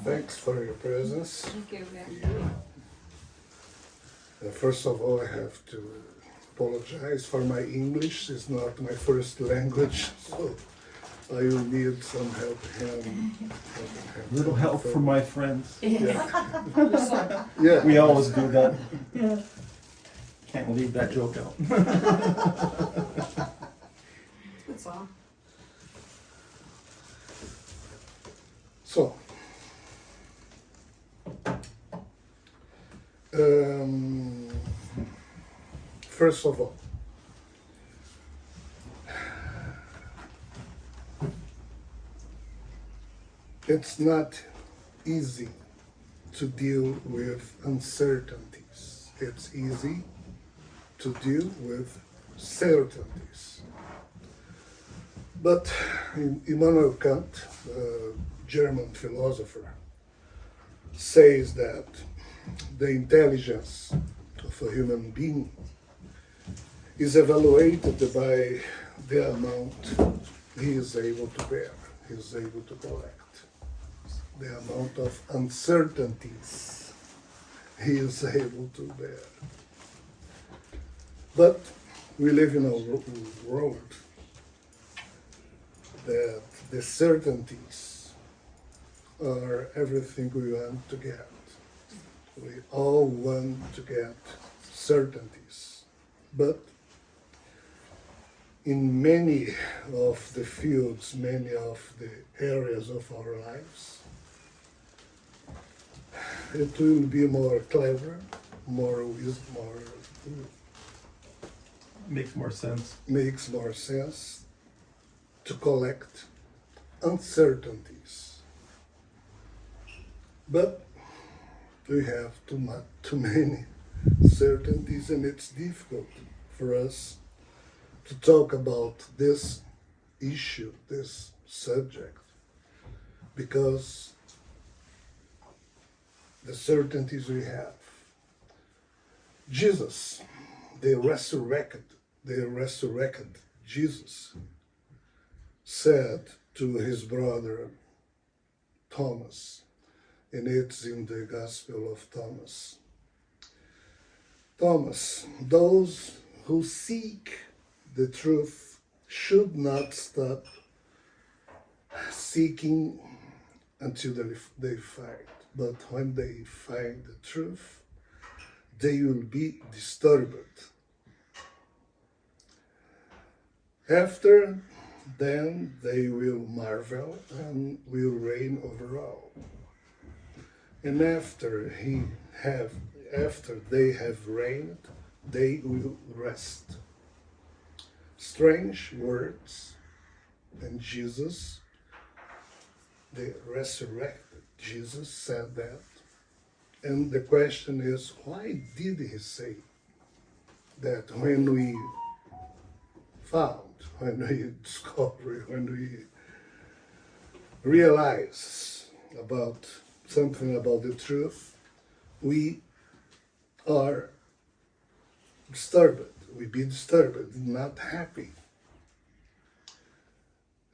Thanks for your presence. Thank you. First of all, I have to apologize for my English. It's not my first language, so I will need some help. Little help from my friends. Yeah. Yeah. We always do that. Yeah. Can't leave that joke out. Good song. So, first of all, it's not easy to deal with uncertainties. It's easy to deal with certainties. But Immanuel Kant, a German philosopher, says that the intelligence of a human being is evaluated by the amount he is able to bear, he is able to collect, the amount of uncertainties he is able to bear. But we live in a world that the certainties are everything we want to get. We all want to get certainties. But in many of the fields, many of the areas of our lives, it will be more clever, more Makes more sense. makes more sense to collect uncertainties. But we have too many certainties, and it's difficult for us to talk about this issue, this subject, because the certainties we have. Jesus, the resurrected Jesus, said to his brother Thomas, and it's in the Gospel of Thomas, Thomas, those who seek the truth should not stop seeking until they find. But when they find the truth, they will be disturbed. After then they will marvel and will reign over all. And after they have reigned, they will rest. Strange words, and Jesus, the resurrected Jesus, said that. And the question is, why did he say that when we found, when we discover, when we realize about something about the truth, we are disturbed. We be disturbed, not happy.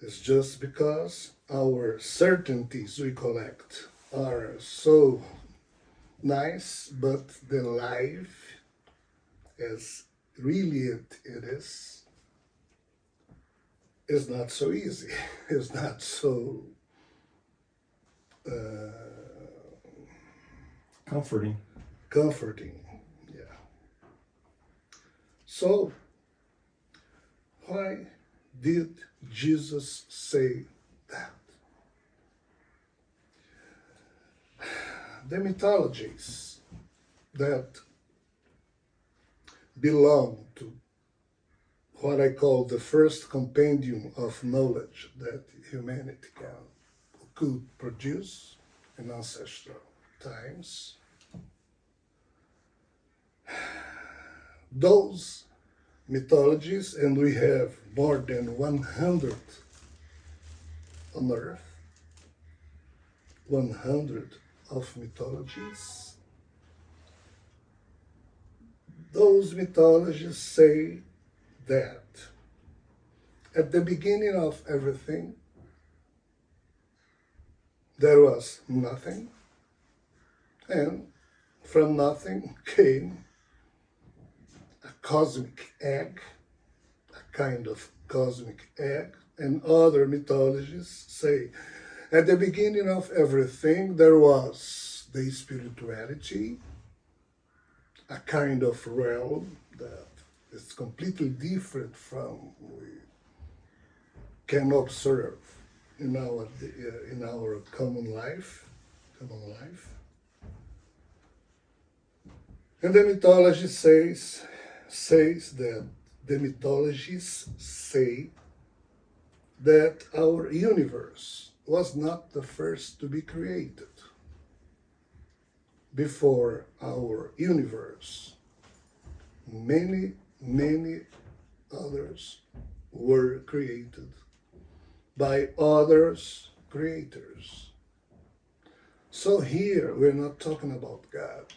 It's just because our certainties we collect are so nice, but the life, as really it is not so easy. It's not so Comforting. Yeah. So, why did Jesus say that? The mythologies that belong to what I call the first compendium of knowledge that humanity could produce in ancestral times. Those mythologies, and we have more than 100 on Earth, 100 of mythologies. Those mythologies say that at the beginning of everything, there was nothing, and from nothing came a cosmic egg, a kind of cosmic egg, and other mythologies say at the beginning of everything there was the spirituality, a kind of realm that is completely different from we can observe in our common life. And the mythology says that the mythologies say that our universe was not the first to be created. Before our universe, many others were created by others creators. So here we're not talking about God.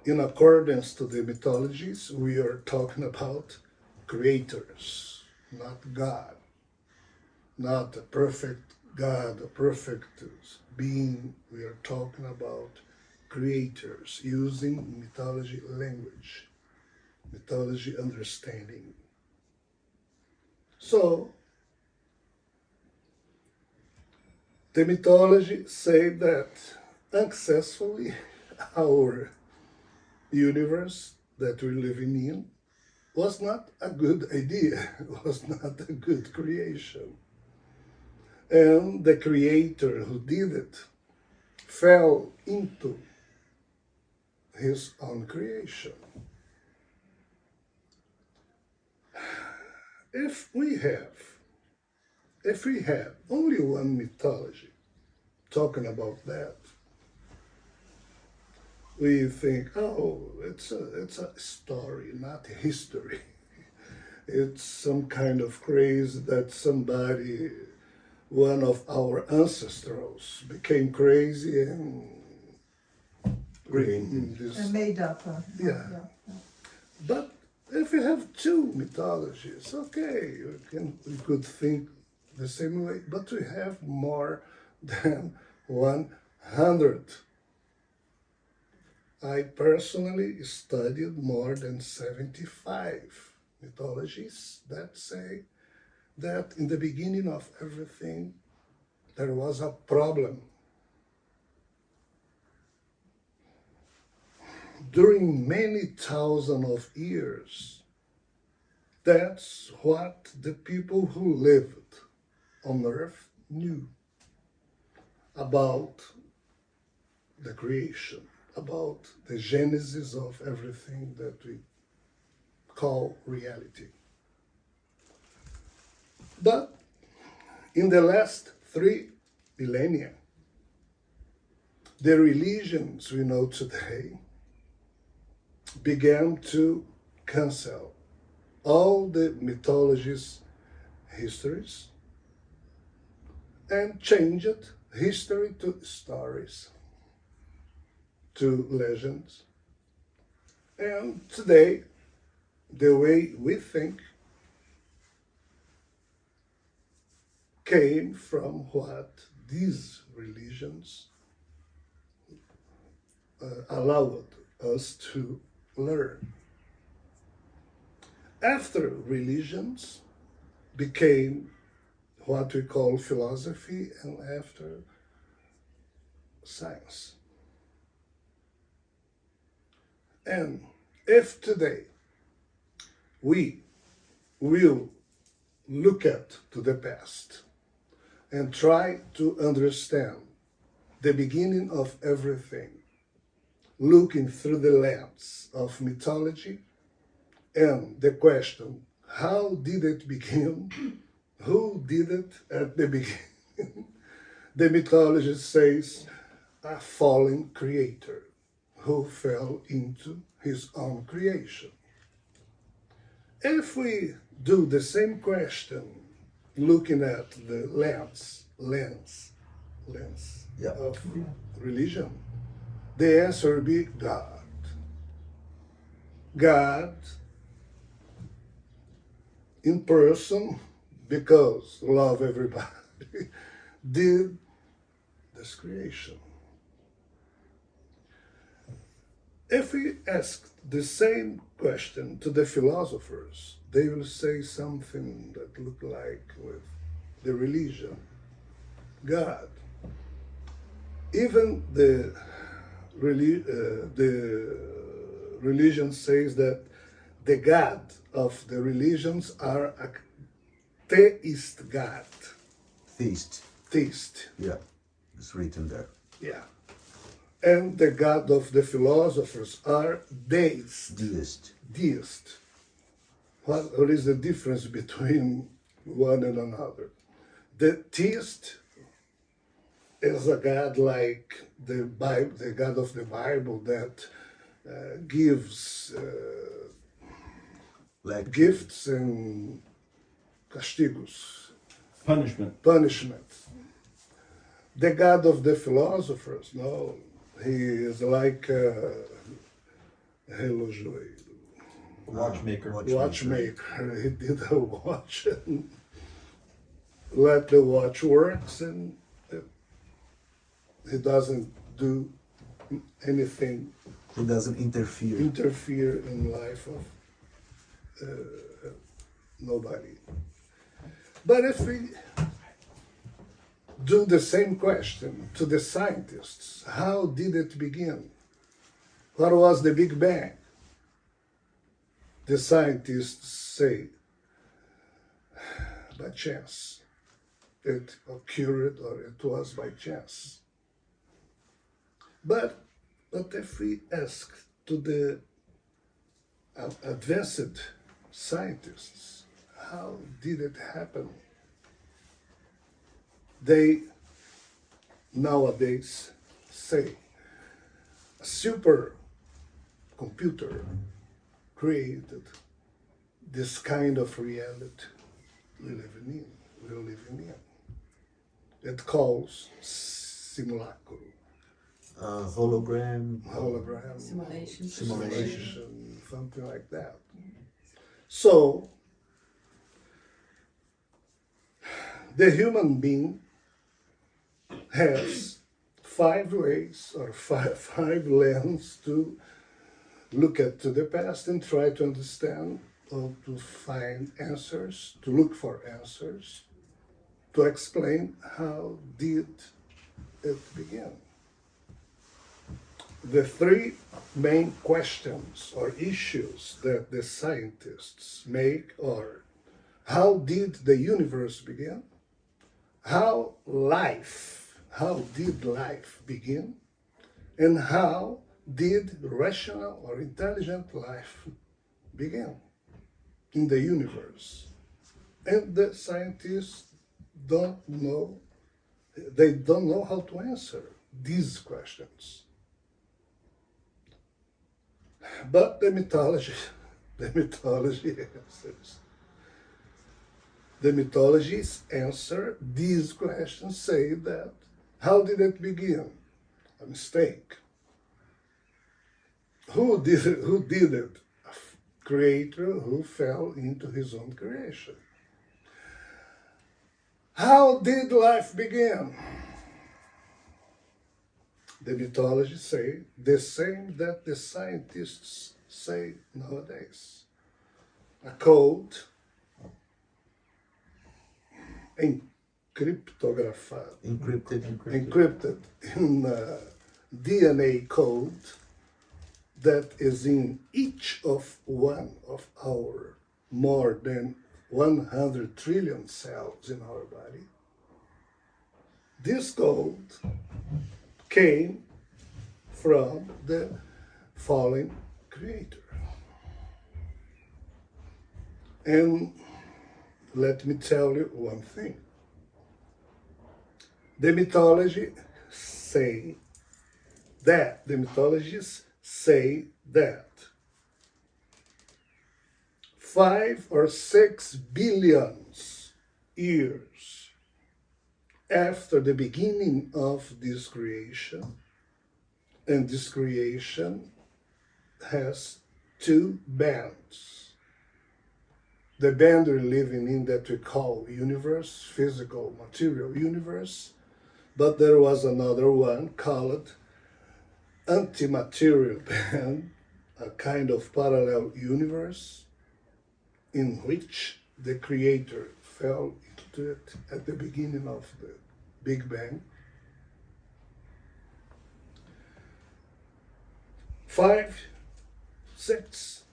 In accordance to the mythologies, we are talking about creators, not God, not a perfect God, a perfect being. We are talking about creators using mythology language, mythology understanding. So, the mythology say that successfully our universe that we're living in was not a good idea, was not a good creation. And the creator who did it fell into his own creation. If we have only one mythology talking about that, we think, oh, it's a story, not a history. It's some kind of craze that somebody, one of our ancestors, became crazy and And made up. Yeah. But if you have two mythologies, okay, we could think the same way, but we have more than 100. I personally studied more than 75 mythologies that say that in the beginning of everything there was a problem. During many thousands of years, that's what the people who lived on earth knew about the creation, about the genesis of everything that we call reality. But in the last 3 millennia, the religions we know today began to cancel all the mythologies, histories, and changed history to stories, to legends. And today, the way we think came from what these religions allowed us to learn. After religions became what we call philosophy, and after science. And if today we will look to the past and try to understand the beginning of everything, looking through the lens of mythology and the question, how did it begin? Who did it at the beginning? The mythology says a fallen creator who fell into his own creation. If we do the same question, looking at the lens of religion, the answer would be God. God in person, because love everybody, did this creation? If we ask the same question to the philosophers, they will say something that look like with the religion, God. Even the religion says that the God of the religions are a theist God. Theist. Theist. Yeah, it's written there. Yeah. And the God of the philosophers are deist. Deist. Deist. What is the difference between one and another? The theist is a God like the Bible, the God of the Bible that gives Like gifts and castigos, Punishment. The God of the philosophers, no, he is like relojoeiro, Watchmaker. watchmaker. He did a watch and let the watch works, and he doesn't do anything He doesn't interfere. in life of nobody. But if we do the same question to the scientists, how did it begin? What was the Big Bang? The scientists say, by chance. It occurred or it was by chance. But if we ask to the advanced scientists, how did it happen? They nowadays say a supercomputer created this kind of reality we're living in. It calls simulacrum. Hologram. Simulation. Something like that. So, the human being has 5 ways or five lenses to look at to the past and try to understand or to find answers, to look for answers, to explain how did it begin. The 3 main questions or issues that the scientists make are: how did the universe begin? How did life begin? And how did rational or intelligent life begin in the universe? And the scientists don't know how to answer these questions. But the mythology answers. The mythologies answer these questions, say that how did it begin? A mistake. Who did it? A creator who fell into his own creation. How did life begin? The mythologies say the same that the scientists say nowadays. A code encrypted in DNA code that is in each of one of our more than 100 trillion cells in our body. This code came from the fallen creator. And let me tell you one thing. The mythologists say that 5 or 6 billion years after the beginning of this creation, and this creation has 2 bands. the band we're living in that we call universe, physical, material universe, but there was another one called antimaterial band, a kind of parallel universe in which the creator fell into it at the beginning of the Big Bang. 5, 6,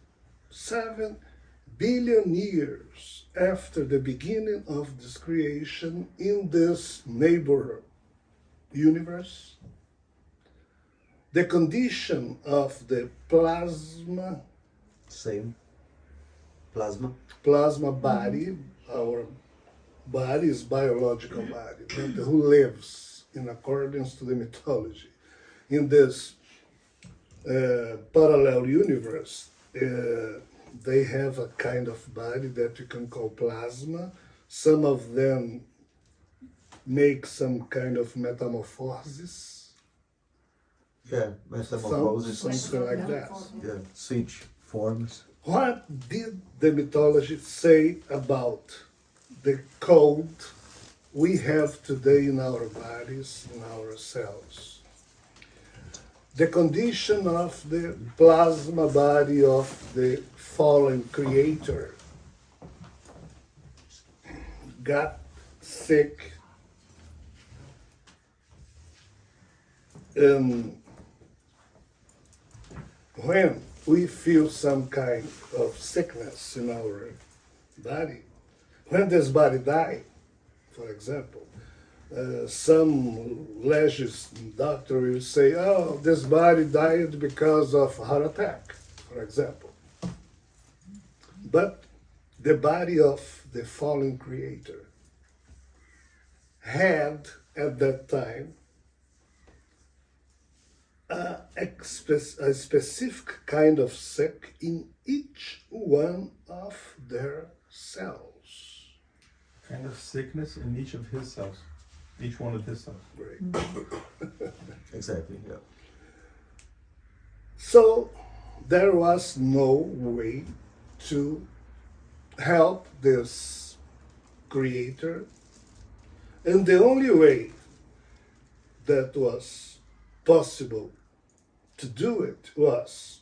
7 billion years after the beginning of this creation in this neighbor universe, the condition of the plasma Same. Plasma. body, our body is biological body, but who lives in accordance to the mythology in this parallel universe, they have a kind of body that you can call plasma. Some of them make some kind of metamorphosis, Yeah, metamorphosis. something like that. Yeah, switch forms. What did the mythology say about the code we have today in our bodies, in our cells? The condition of the plasma body of the fallen creator got sick, and when we feel some kind of sickness in our body, when this body dies, for example, some doctor will say, oh, this body died because of heart attack, for example. But the body of the fallen creator had at that time a specific kind of sick in each one of their cells. Kind of sickness in each of his cells. Each one of his cells. Right. Exactly, yeah. So there was no way to help this creator, and the only way that was possible to do it was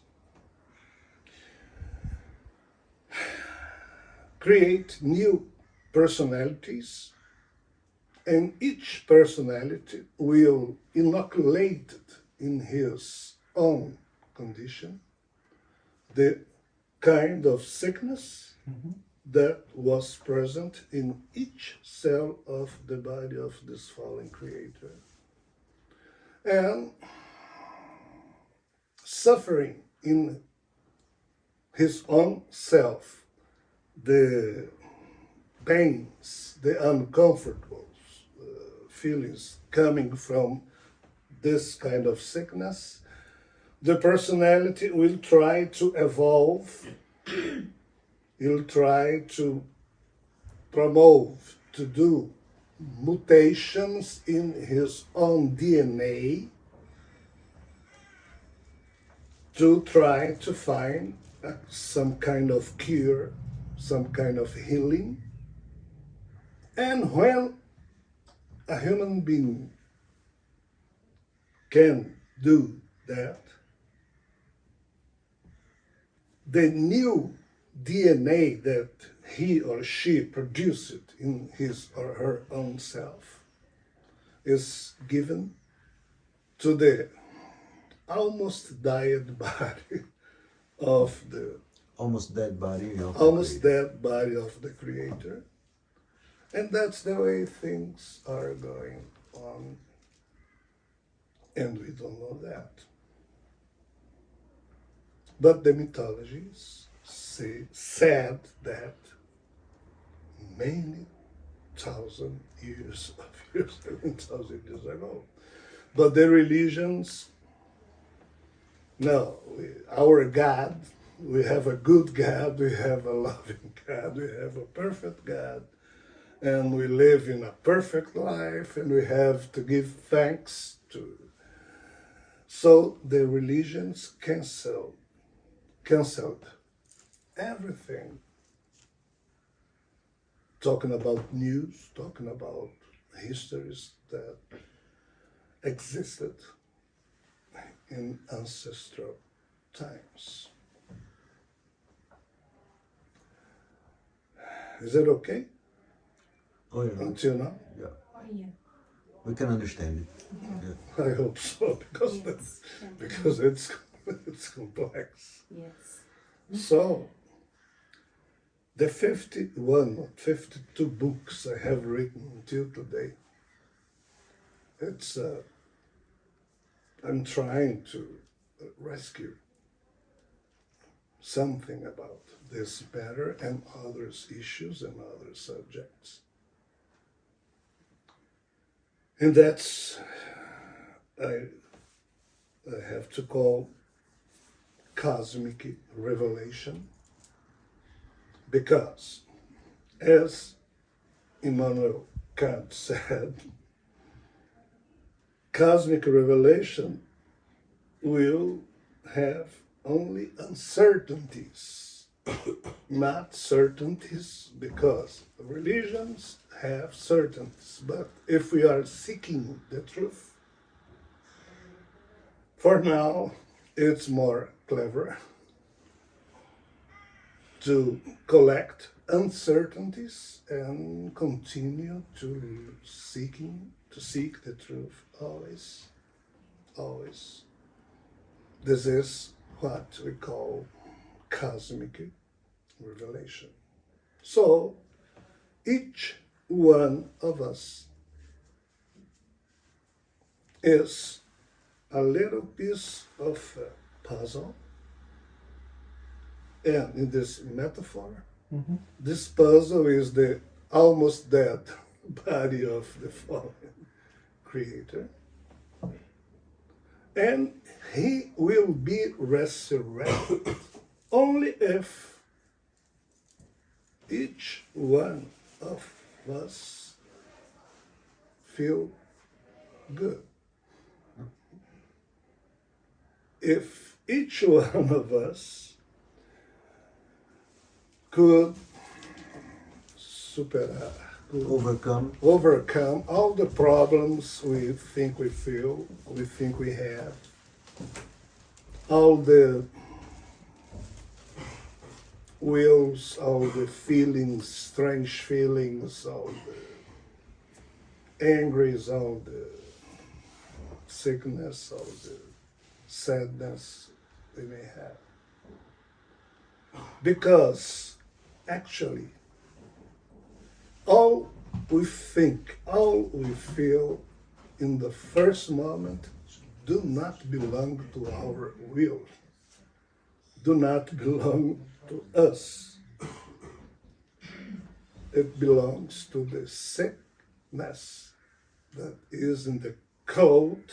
create new personalities, and each personality will inoculate in his own condition the kind of sickness that was present in each cell of the body of this fallen creator. And suffering in his own self, the pains, the uncomfortable feelings coming from this kind of sickness, the personality will try to evolve, he'll try to promote, to do mutations in his own DNA to try to find some kind of cure, some kind of healing. And when a human being can do that, the new DNA that he or she produced in his or her own self is given to the almost dead body of the Almost dead body of the almost creator. dead body of the creator. And that's the way things are going on. And we don't know that. But the mythologies said that many thousand years ago. But the religions, no, our God, we have a good God, we have a loving God, we have a perfect God, and we live in a perfect life, and we have to give thanks to. So the religions canceled everything talking about news, talking about histories that existed in ancestral times. Is it okay Oh yeah. until now? Yeah. Oh, yeah. We can understand it. Yeah. I hope so, because Yes. because it's it's complex. Yes. So the 51 or 52 books I have written until today, it's I'm trying to rescue something about this matter and others issues and other subjects. And that's I have to call Cosmic Revelation, because, as Immanuel Kant said, Cosmic Revelation will have only uncertainties, not certainties, because religions have certainties. But if we are seeking the truth, for now, it's more clever to collect uncertainties and continue to seek the truth always, always. This is what we call cosmic revelation. So each one of us is a little piece of a puzzle. And in this metaphor, this puzzle is the almost dead body of the fallen creator. And he will be resurrected only if each one of us feel good. If each one of us could overcome all the problems we think we feel, we think we have, all the wills, all the feelings, strange feelings, all the angries, all the sickness, all the sadness we may have. Because actually, all we think, all we feel in the first moment do not belong to our will, do not belong to us. It belongs to the sickness that is in the code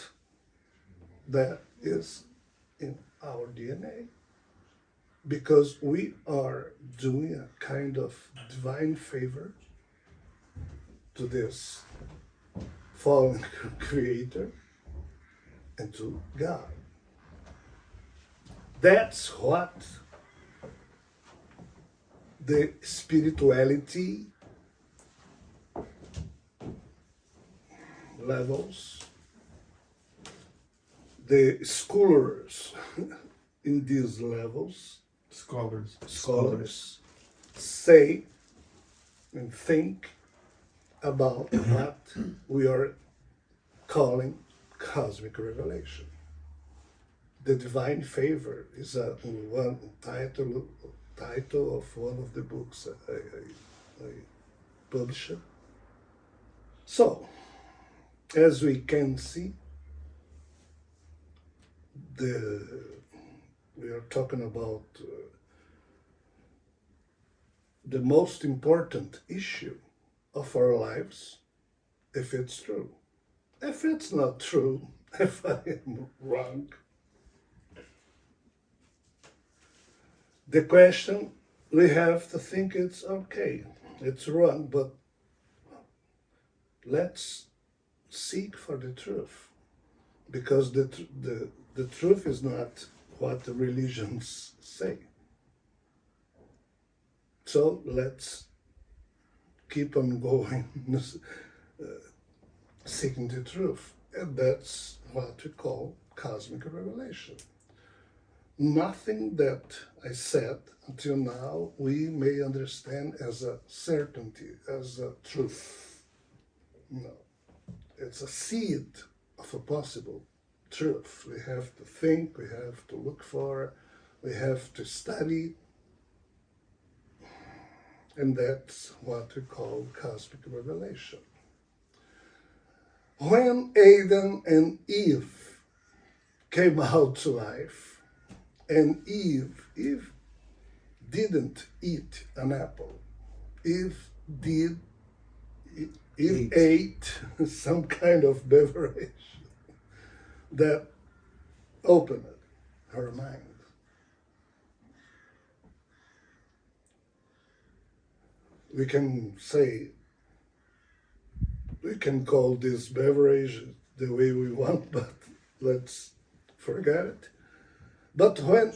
that is in our DNA. Because we are doing a kind of divine favor to this fallen creator and to God. That's what the spirituality levels, the scholars in these levels, scholars say and think about what we are calling cosmic revelation. The divine favor is one title of one of the books I published. So, as we can see, we are talking about the most important issue of our lives, if it's true. If it's not true, if I am wrong, the question we have to think it's okay, it's wrong, but let's seek for the truth, because the truth is not what the religions say. So let's keep on going, seeking the truth. And that's what we call cosmic revelation. Nothing that I said until now we may understand as a certainty, as a truth. No, it's a seed of a possible truth. We have to think, we have to look for, we have to study, and that's what we call cosmic revelation. When Adam and Eve came out to life, and Eve didn't eat an apple. Eve ate some kind of beverage that opened her mind. We can call this beverage the way we want, but let's forget it. But when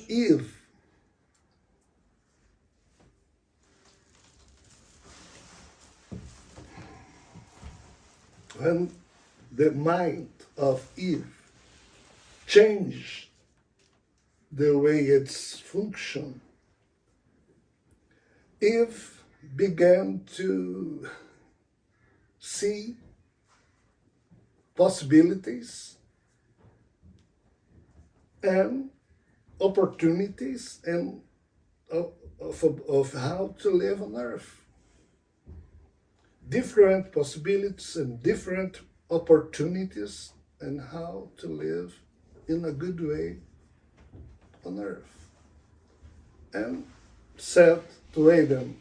the mind of Eve changed the way it's functioned, Eve began to see possibilities and opportunities and of how to live on earth. Different possibilities and different opportunities and how to live in a good way on earth. And said to Adam,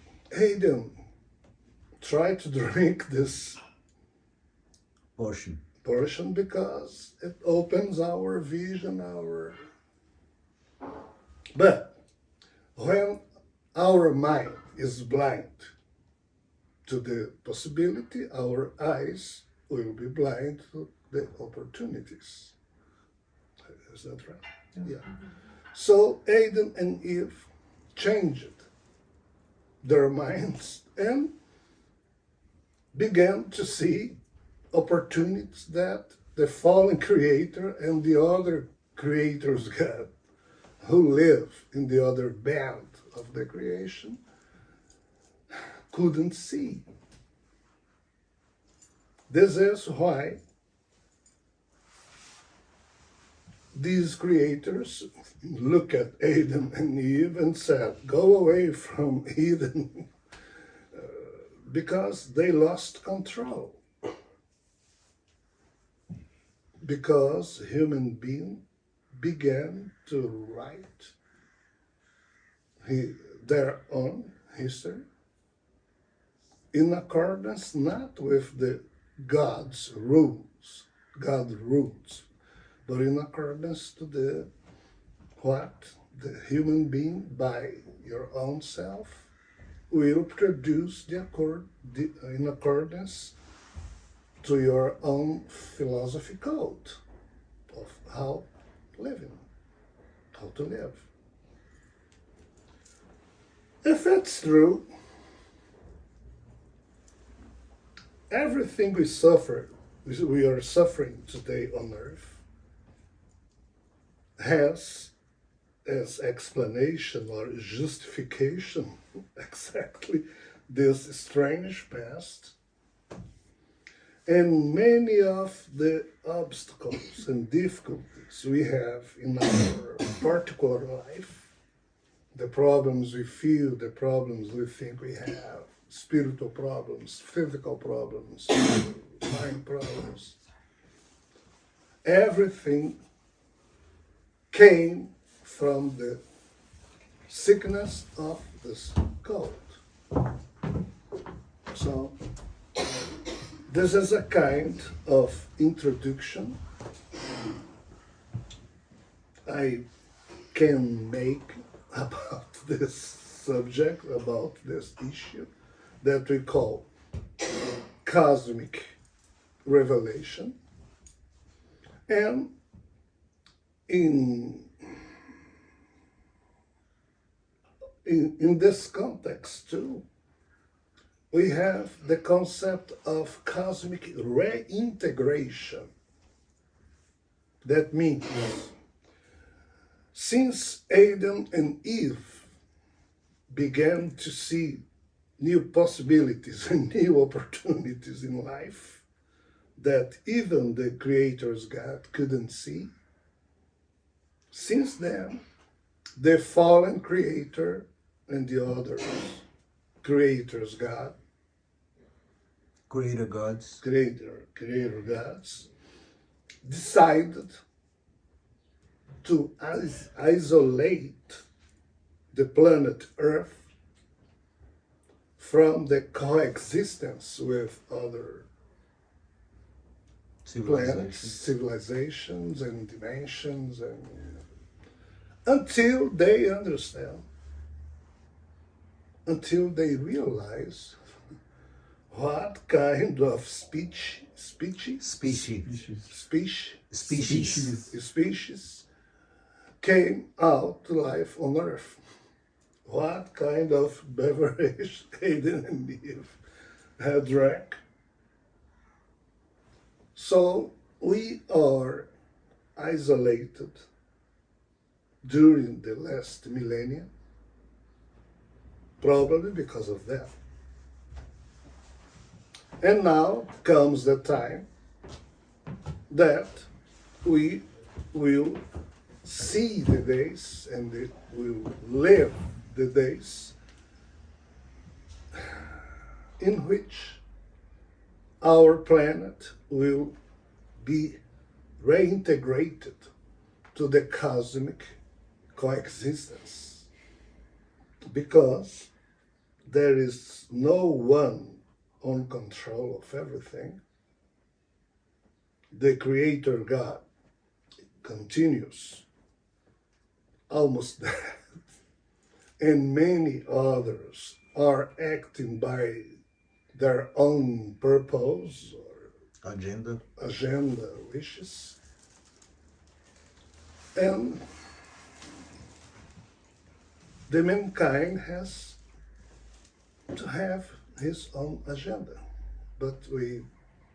try to drink this portion because it opens our vision, But when our mind is blind to the possibility, our eyes will be blind to the opportunities. Is that right? Yeah. So Adam and Eve changed their minds and began to see opportunities that the fallen creator and the other creators got, who live in the other band of the creation, couldn't see. This is why these creators look at Adam and Eve and said, go away from Eden, because they lost control. Because human being began to write their own history in accordance not with the God's rules, but in accordance to what the human being by your own self will produce in accordance to your own philosophy code of how to live. If that's true, everything we are suffering today on earth has as explanation or justification exactly this strange past and many of the obstacles and difficulties we have in our particular life, the problems we feel, the problems we think we have, spiritual problems, physical problems, mind problems. Everything came from the sickness of this cold. So, this is a kind of introduction I can make about this subject, about this issue that we call cosmic revelation. And in this context too, we have the concept of cosmic reintegration. That means, since Adam and Eve began to see new possibilities and new opportunities in life that even the Creator's God couldn't see, since then, the fallen Creator and the other Creator's God, Creator gods. Creator gods, decided to isolate the planet Earth from the coexistence with other planets, civilizations and dimensions, and until they understand, until they realize what kind of species came out to life on Earth. What kind of beverage Adam and Eve had drank. So we are isolated during the last millennia, probably because of that. And now comes the time that we will see the days and we will live the days in which our planet will be reintegrated to the cosmic coexistence, because there is no one on control of everything. The Creator God continues almost dead, and many others are acting by their own purpose or Agenda. wishes. And the mankind has to have his own agenda, but we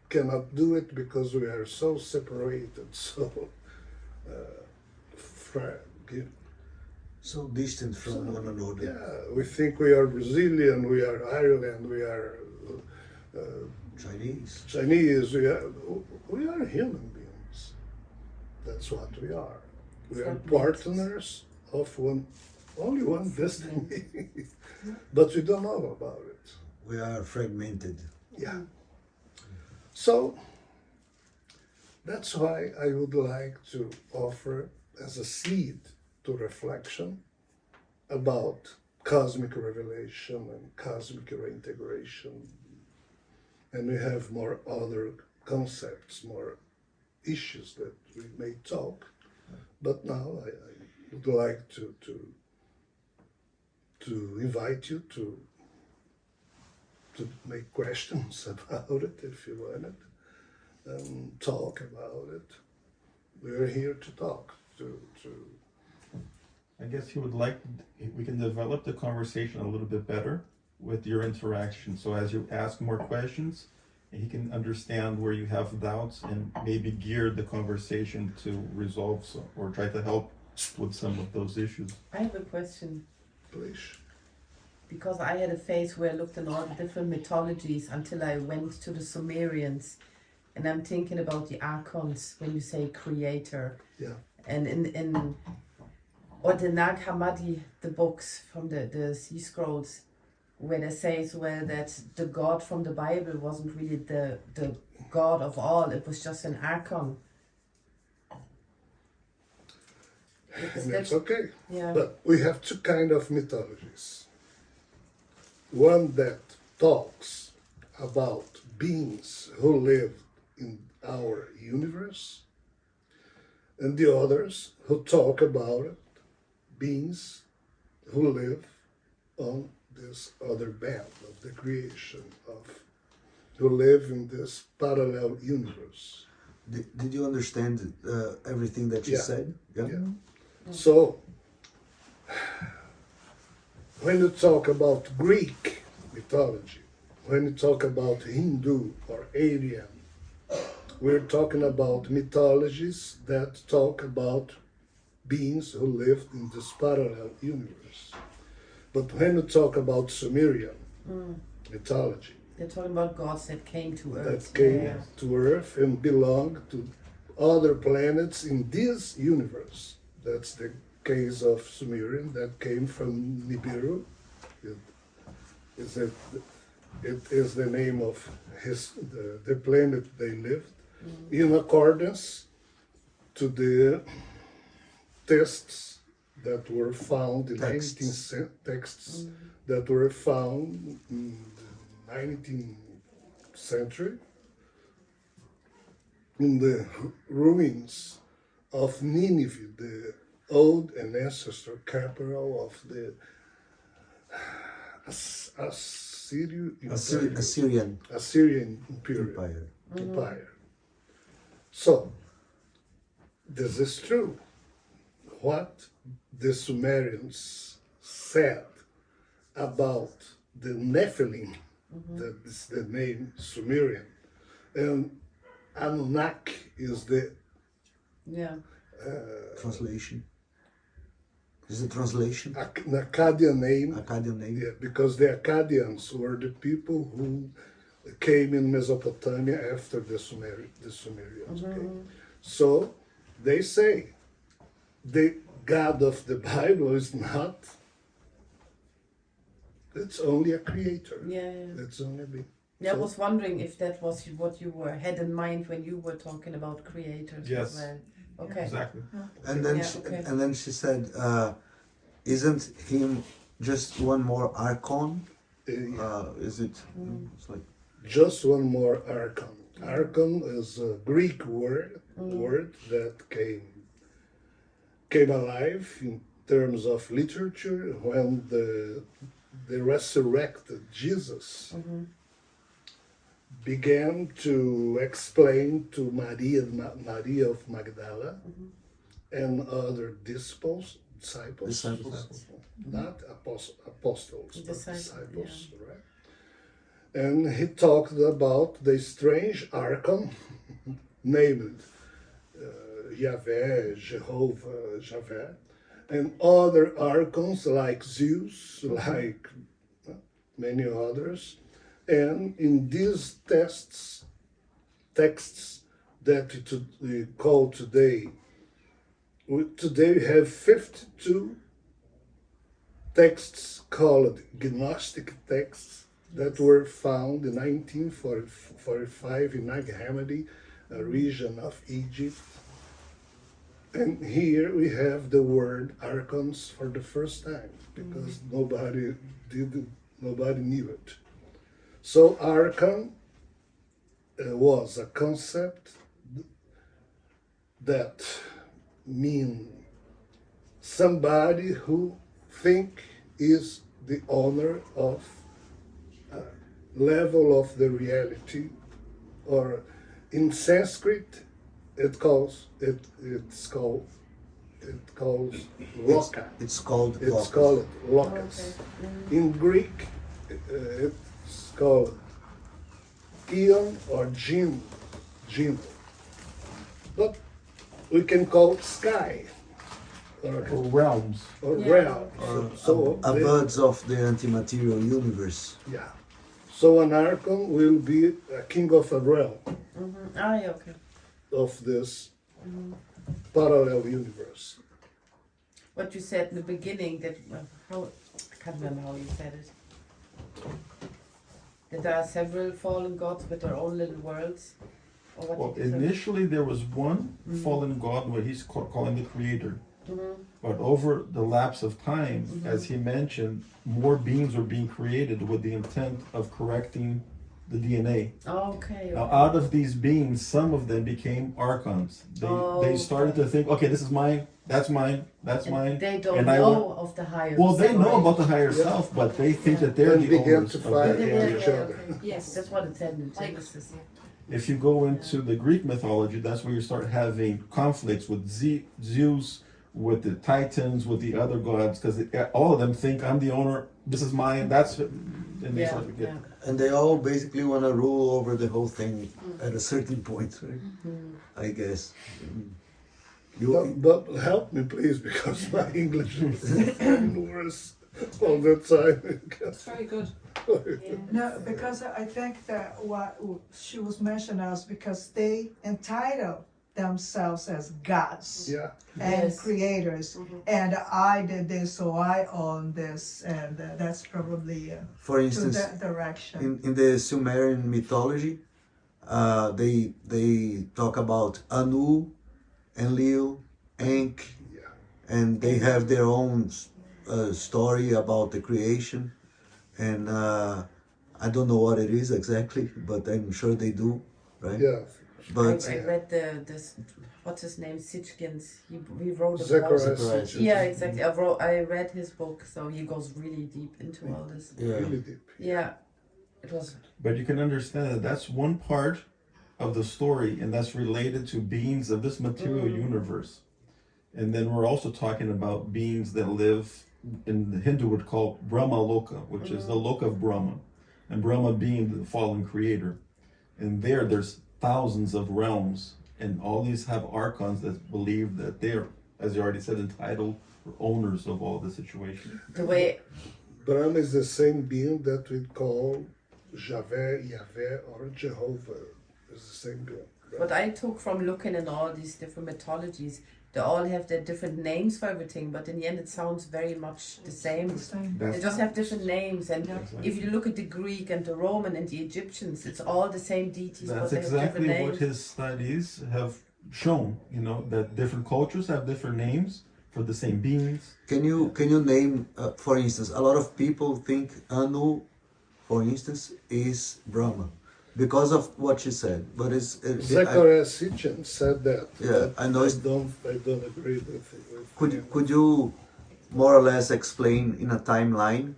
cannot do it because we are so separated, so So distant from one another. yeah, we think we are Brazilian, we are Ireland, we are Chinese. we are human beings. That's what we are. We are partners of only one destiny, but we don't know about it. We are fragmented. Yeah. So that's why I would like to offer as a seed to reflection about cosmic revelation and cosmic reintegration. And we have more other concepts, more issues that we may talk. But now I would like to invite you to make questions about it if you want it, and talk about it. We're here to talk, to I guess he would like, we can develop the conversation a little bit better with your interaction. So as you ask more questions, he can understand where you have doubts and maybe gear the conversation to resolve or try to help with some of those issues. I have a question, please. because I had a phase where I looked at all the different mythologies until I went to the Sumerians, and I'm thinking about the archons when you say creator. Yeah. And in or the Nag Hammadi, the books from the sea scrolls, where they say as well that the God from the Bible wasn't really the God of all, it was just an archon. And that's okay. Yeah. But we have two kind of mythologies. One that talks about beings who live in our universe, and the others who talk about beings who live on this other band of the creation, who live in this parallel universe. Did you understand everything that you said? Yeah. So, when you talk about Greek mythology, when you talk about Hindu or Aryan, we're talking about mythologies that talk about beings who lived in this parallel universe. But when you talk about Sumerian mythology, They're talking about gods that came to Earth. that came Yeah. to Earth and belong to other planets in this universe. That's the case of Sumerian that came from Nibiru. It is the name of the planet they lived, in accordance to the texts that were found in texts that were found in the 19th century in the ruins of Nineveh, the old and ancestor capital of the Assyrian Empire. So, this is true. What the Sumerians said about the Nephilim, that is the name Sumerian, and Anunnaki is the Yeah. Translation. Is it translation? An Akkadian name. Akkadian name? Yeah, because the Akkadians were the people who came in Mesopotamia after the Sumerians. Okay? So they say the God of the Bible is not. It's only a creator. Yeah. It's only a being. Yeah, I was wondering if that was what you had in mind when you were talking about creators Yes. as well. Okay. Exactly. And then, Yeah, she, okay. and then she said, "Isn't him just one more archon? Is it? It's like Just one more archon. Archon is a Greek word that came alive in terms of literature when the resurrected Jesus began to explain to Maria of Magdala and other disciples, not apostles, but disciples, right? And he talked about the strange archon named Yahweh, Jehovah, Javeh, and other archons like Zeus, like many others. And in these texts that we call today, we have 52 texts called Gnostic texts that were found in 1945 in Nag Hammadi, a region of Egypt. And here we have the word archons for the first time because nobody knew it. So archon was a concept that means somebody who is the owner of a level of the reality, or in Sanskrit it's called loka. it's called. It's locus. called locus. In Greek, it's called Ion or Jin. But we can call it sky Or realms. or Yeah. realm. So they- Birds of the antimaterial universe. yeah. So an archon will be a king of a realm Yeah, okay. of this parallel universe. What you said in the beginning, that how I can't remember how you said it. That there are several fallen gods with their own little worlds. Or what Well, did you say? initially there was one fallen god, what he's calling the creator. But over the lapse of time, as he mentioned, more beings were being created with the intent of correcting the DNA. Okay. Now, out of these beings, some of them became archons. They started to think, okay, this is mine, that's mine, that's And mine. they don't and I know want- of the higher. Well, they know self. about the higher self, but they think that they're And the began owners to of fight that Yeah, with area. each yeah, other. okay. Yes, that's what it said in Genesis. If you go into the Greek mythology, that's where you start having conflicts with Zeus, with the Titans, with the other gods, because all of them think I'm the owner. This is mine. and they start to get And they all basically want to rule over the whole thing at a certain point, right? I guess. You, But help me, please, because my English is getting worse all the time. It's very good. No, because I think that what she was mentioning is because they entitle themselves as gods Yeah, and Yes. creators, and I did this, so I own this, and that's probably for to instance, that direction. in the Sumerian mythology, they talk about Anu, Enlil, Enk, yeah. and they have their own story about the creation. And I don't know what it is exactly, but I'm sure they do, right? Yeah, But I read this what's his name, Sitchkins. He wrote a Zechariah book. Zechariah. Sitchin, Yeah, exactly. I read his book, so he goes really deep into all this. yeah, really deep. Yeah, it was. But you can understand that that's one part of the story, and that's related to beings of this material universe. And then we're also talking about beings that live in the Hindu would call Brahma Loka, which is the Loka of Brahma, and Brahma being the fallen creator. And there's thousands of realms, and all these have archons that believe that they're, as you already said, entitled or owners of all the situation. The way Brahma is the same being that we call Yahweh, Yahweh, or Jehovah. It's the same being. Right? what I took from looking at all these different mythologies, they all have their different names for everything, but in the end it sounds very much the same. They just have different names, and if you look at the Greek and the Roman and the Egyptians, it's all the same deities, but That's they have exactly different what names. his studies have shown, that different cultures have different names for the same beings. can you name, for instance, a lot of people think Anu, for instance, is Brahma because of what she said, but Zechariah Sitchin said that. Yeah, but I know I don't agree with it. could you more or less explain in a timeline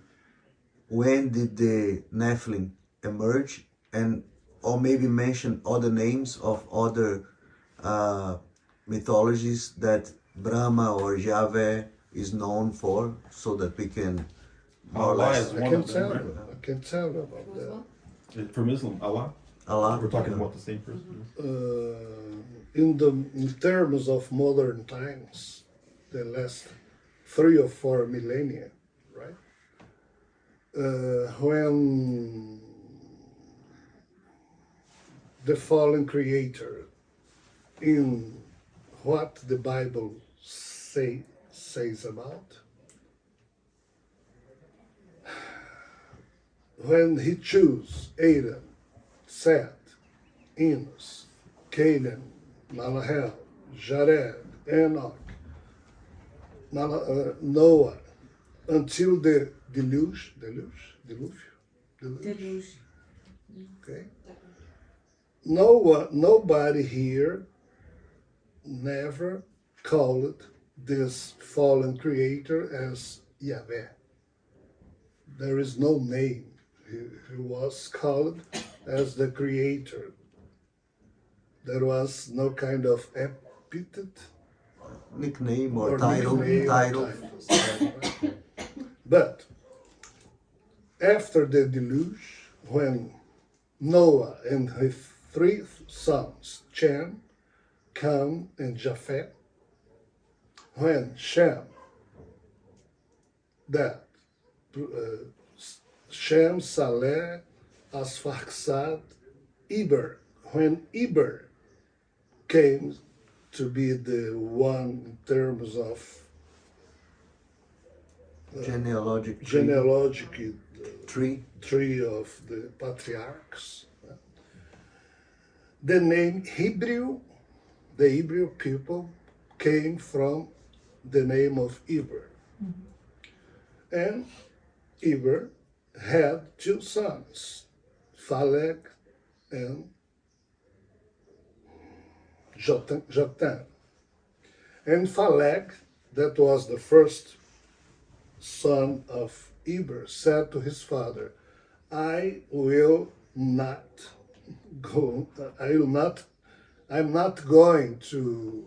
when did the Nephilim emerge, and or maybe mention other names of other mythologies that Brahma or Yahweh is known for, so that we can more or Allah less is I one can of tell them, you. I can tell you about Who as that. well? From Islam, Allah. Allah. We're talking about the same person. In terms of modern times, the last 3 or 4 millennia, right? When the fallen creator, in what the Bible says about, when he chose Adam, Seth, Enos, Canaan, Malahel, Jared, Enoch, Noah, until the deluge. Deluge. Okay. Nobody here never called this fallen creator as Yahweh. There is no name. He was called as the creator. There was no kind of epithet Nickname or or title. nickname or Title. title. But after the deluge, when Noah and his 3 sons, Shem, Ham, and Japheth, when Shem, that Shem, Saleh, Asfaxad, Eber, when Eber came to be the one in terms of Genealogic tree tree. of the patriarchs. The name Hebrew, the Hebrew people, came from the name of Eber. And Eber had 2 sons, Phaleg and Jotam. And Phaleg, that was the first son of Eber, said to his father, I'm not going to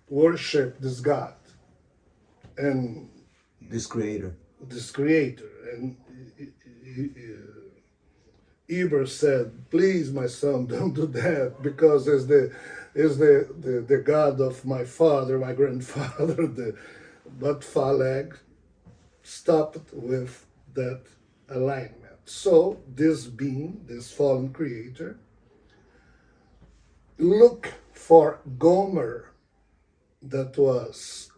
worship this God and This creator. this creator. And Eber said, "Please, my son, don't do that, because is the God of my father, my grandfather." But Phaleg stopped with that alignment. So this being, this fallen creator, look for Gomer, that was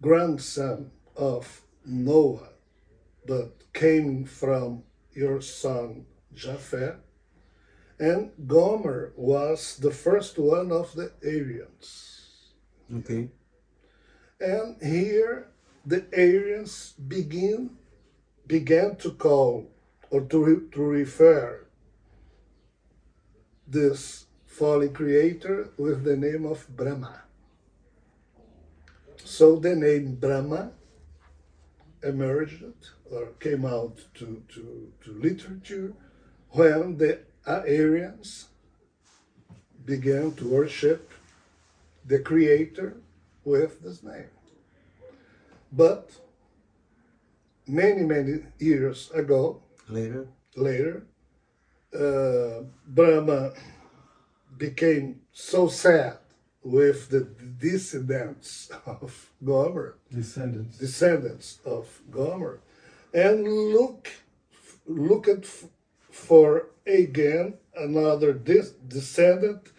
grandson of Noah, but came from your son Japheth. And Gomer was the first one of the Aryans. Okay. And here the Aryans began to call, or to refer this fallen creator with the name of Brahma. So the name Brahma emerged or came out to literature when the Aryans began to worship the creator with this name. But many years ago, later, Brahma became so sad with the descendants of Gomer, descendants of Gomer, and looked for again another descendant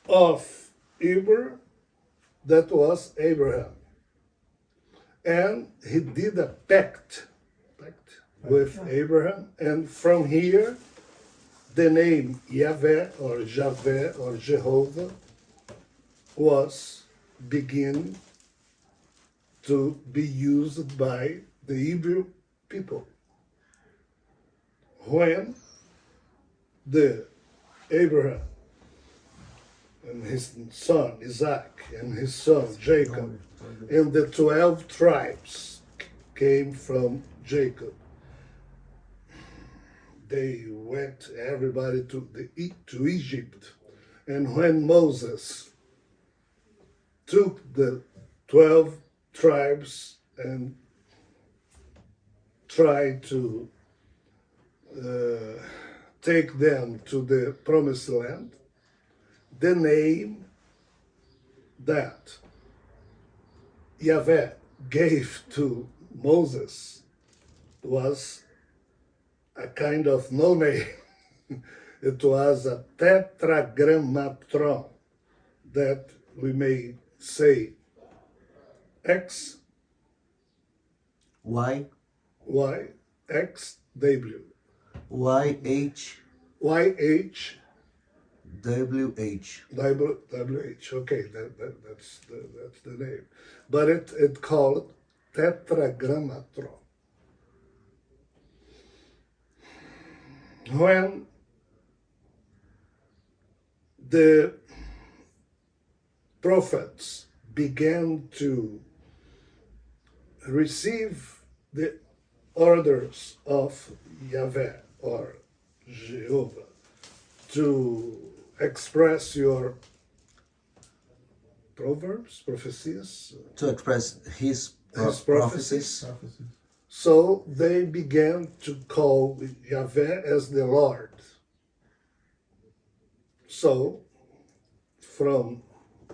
of Eber, that was Abraham. And he did a pact with Abraham, and from here the name Yahweh or Javeh or Jehovah was beginning to be used by the Hebrew people. When the Abraham and his son Isaac and his son Jacob and the 12 tribes came from Jacob, they went everybody to Egypt. And when Moses took the 12 tribes and tried to take them to the promised land, the name that Yahweh gave to Moses was a kind of no name. It was a tetragrammatron, that we may say X, Y, X, W, YH, YH, WH. WH. Okay, that's the name. But it called tetragrammatron. When the prophets began to receive the orders of Yahweh or Jehovah to express your proverbs, prophecies, To express his his prophecies. so they began to call Yahweh as the Lord. So from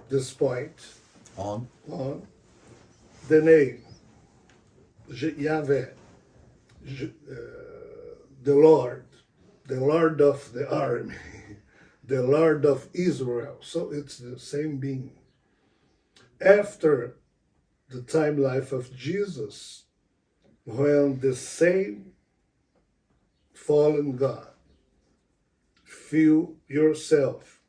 this point On. the name Yahweh, the Lord of the army, the Lord of Israel. So it's the same being. After the time life of Jesus, when the same fallen God feel yourself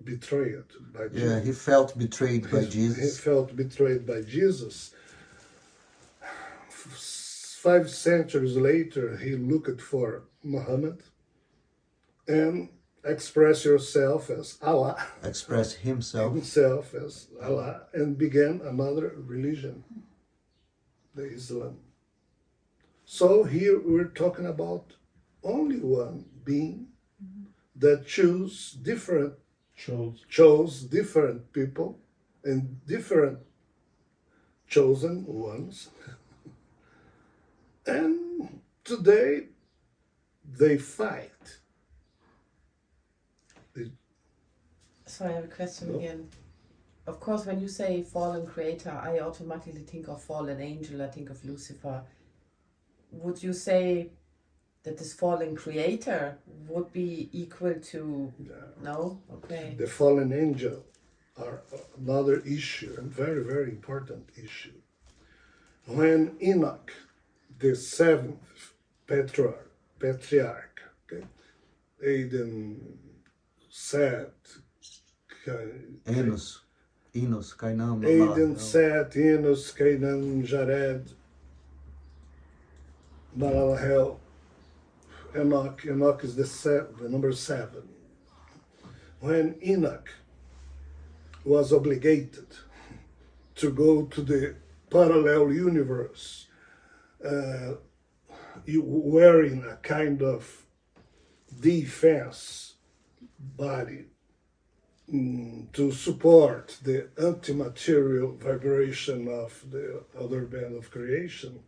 betrayed by Jesus. Yeah, he felt betrayed by He Jesus. felt betrayed by Jesus. 5 centuries later, he looked for Muhammad and expressed yourself as Allah, Express himself. himself as Allah, and began another religion, the Islam. So here we're talking about only one being that chose different people and different chosen ones. And today they fight. So I have a question No. again. Of course, when you say fallen creator, I automatically think of fallen angel, I think of Lucifer. Would you say that this fallen creator would be equal to... No? Okay. The fallen angel are another issue, a very, very important issue. When Enoch, the seventh patriarch, okay, Adam, Seth, Enos, Cainão, Adam, Seth, Enos, Canaan, Jared, Malalahel, Enoch. Enoch is the number 7. When Enoch was obligated to go to the parallel universe, wearing a kind of defense body to support the anti-material vibration of the other band of creation.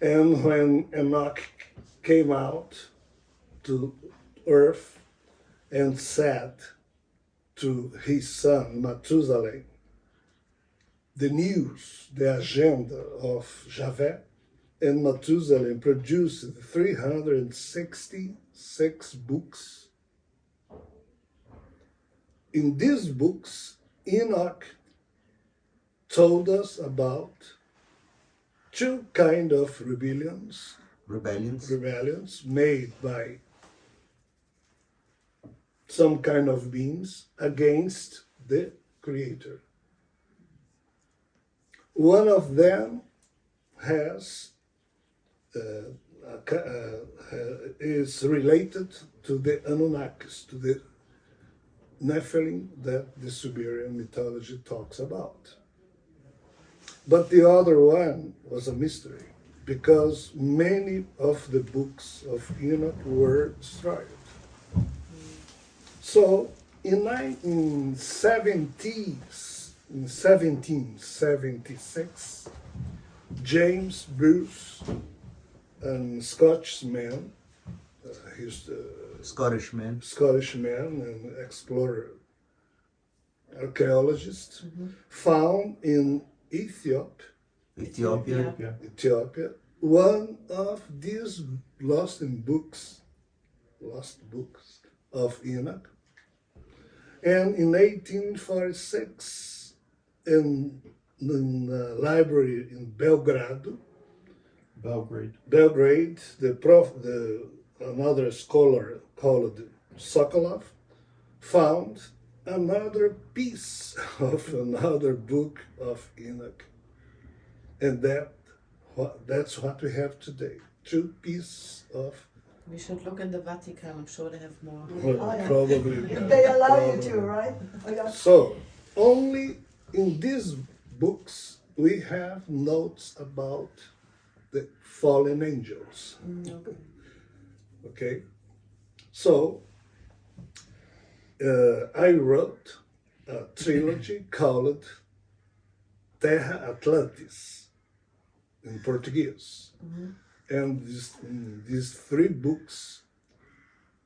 And when Enoch came out to earth and said to his son Methuselah the news, the agenda of Javé, and Methuselah produced 366 books. In these books, Enoch told us about 2 kinds of rebellions made by some kind of beings against the Creator. One of them is related to the Anunnakis, to the Nephilim that the Sumerian mythology talks about. But the other one was a mystery, because many of the books of Enoch were destroyed. So in 1776, James Bruce, a Scotsman, he's the Scottish man and explorer, archaeologist, found in Ethiopia, one of these lost books of Enoch. And in 1846, in the library in Belgrade, another scholar called Sokolov found another piece of another book of Enoch. And that's what we have today. 2 pieces of... We should look in the Vatican, I'm sure they have more. Probably. If they allow you to, right? So, only in these books we have notes about the fallen angels. Okay? So, I wrote a trilogy called Terra Atlantis in Portuguese. And these 3 books,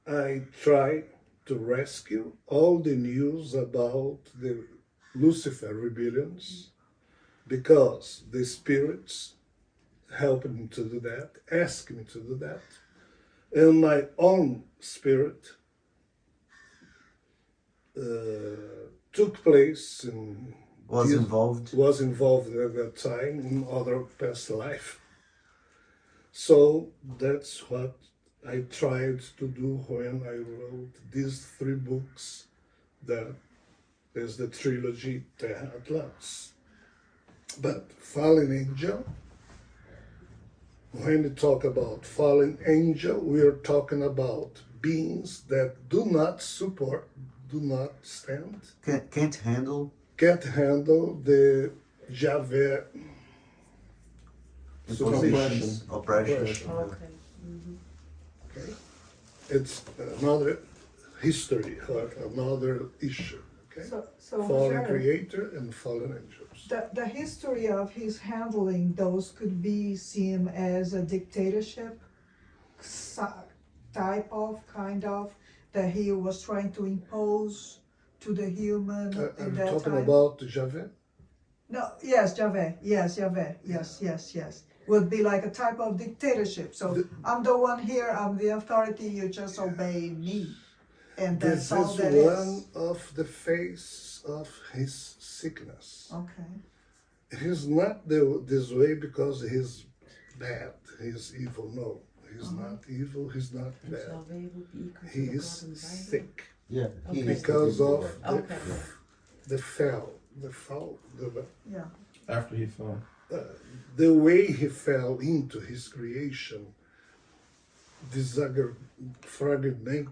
I try to rescue all the news about the Lucifer rebellions, because the spirits helped me to do that, asked me to do that, and my own spirit took place and was involved at that time in other past life. So that's what I tried to do when I wrote these 3 books. That is the trilogy Terra Atlantis. But fallen angel, when we talk about fallen angel, we are talking about beings that do not stand, can't handle the Javé oppression. Okay. Okay? It's another history or another issue. Okay? So Fallen sure. creator and fallen angels. The history of his handling those could be seen as a dictatorship type of, kind of, that he was trying to impose to the human Are in you that talking time. about Javé? No, yes, Javé, yes. Would be like a type of dictatorship. So I'm the one here, I'm the authority, you just obey me. And This that's all is that one is. of the face of his sickness. Okay. He's not this way because he's bad, he's evil. No, he's not evil, he's not And bad. Yahweh would be equal He to the is God in the Bible? sick Yeah, he Okay. is because of Okay. the fall, Yeah. After he fell. the way he fell into his creation, fragmented.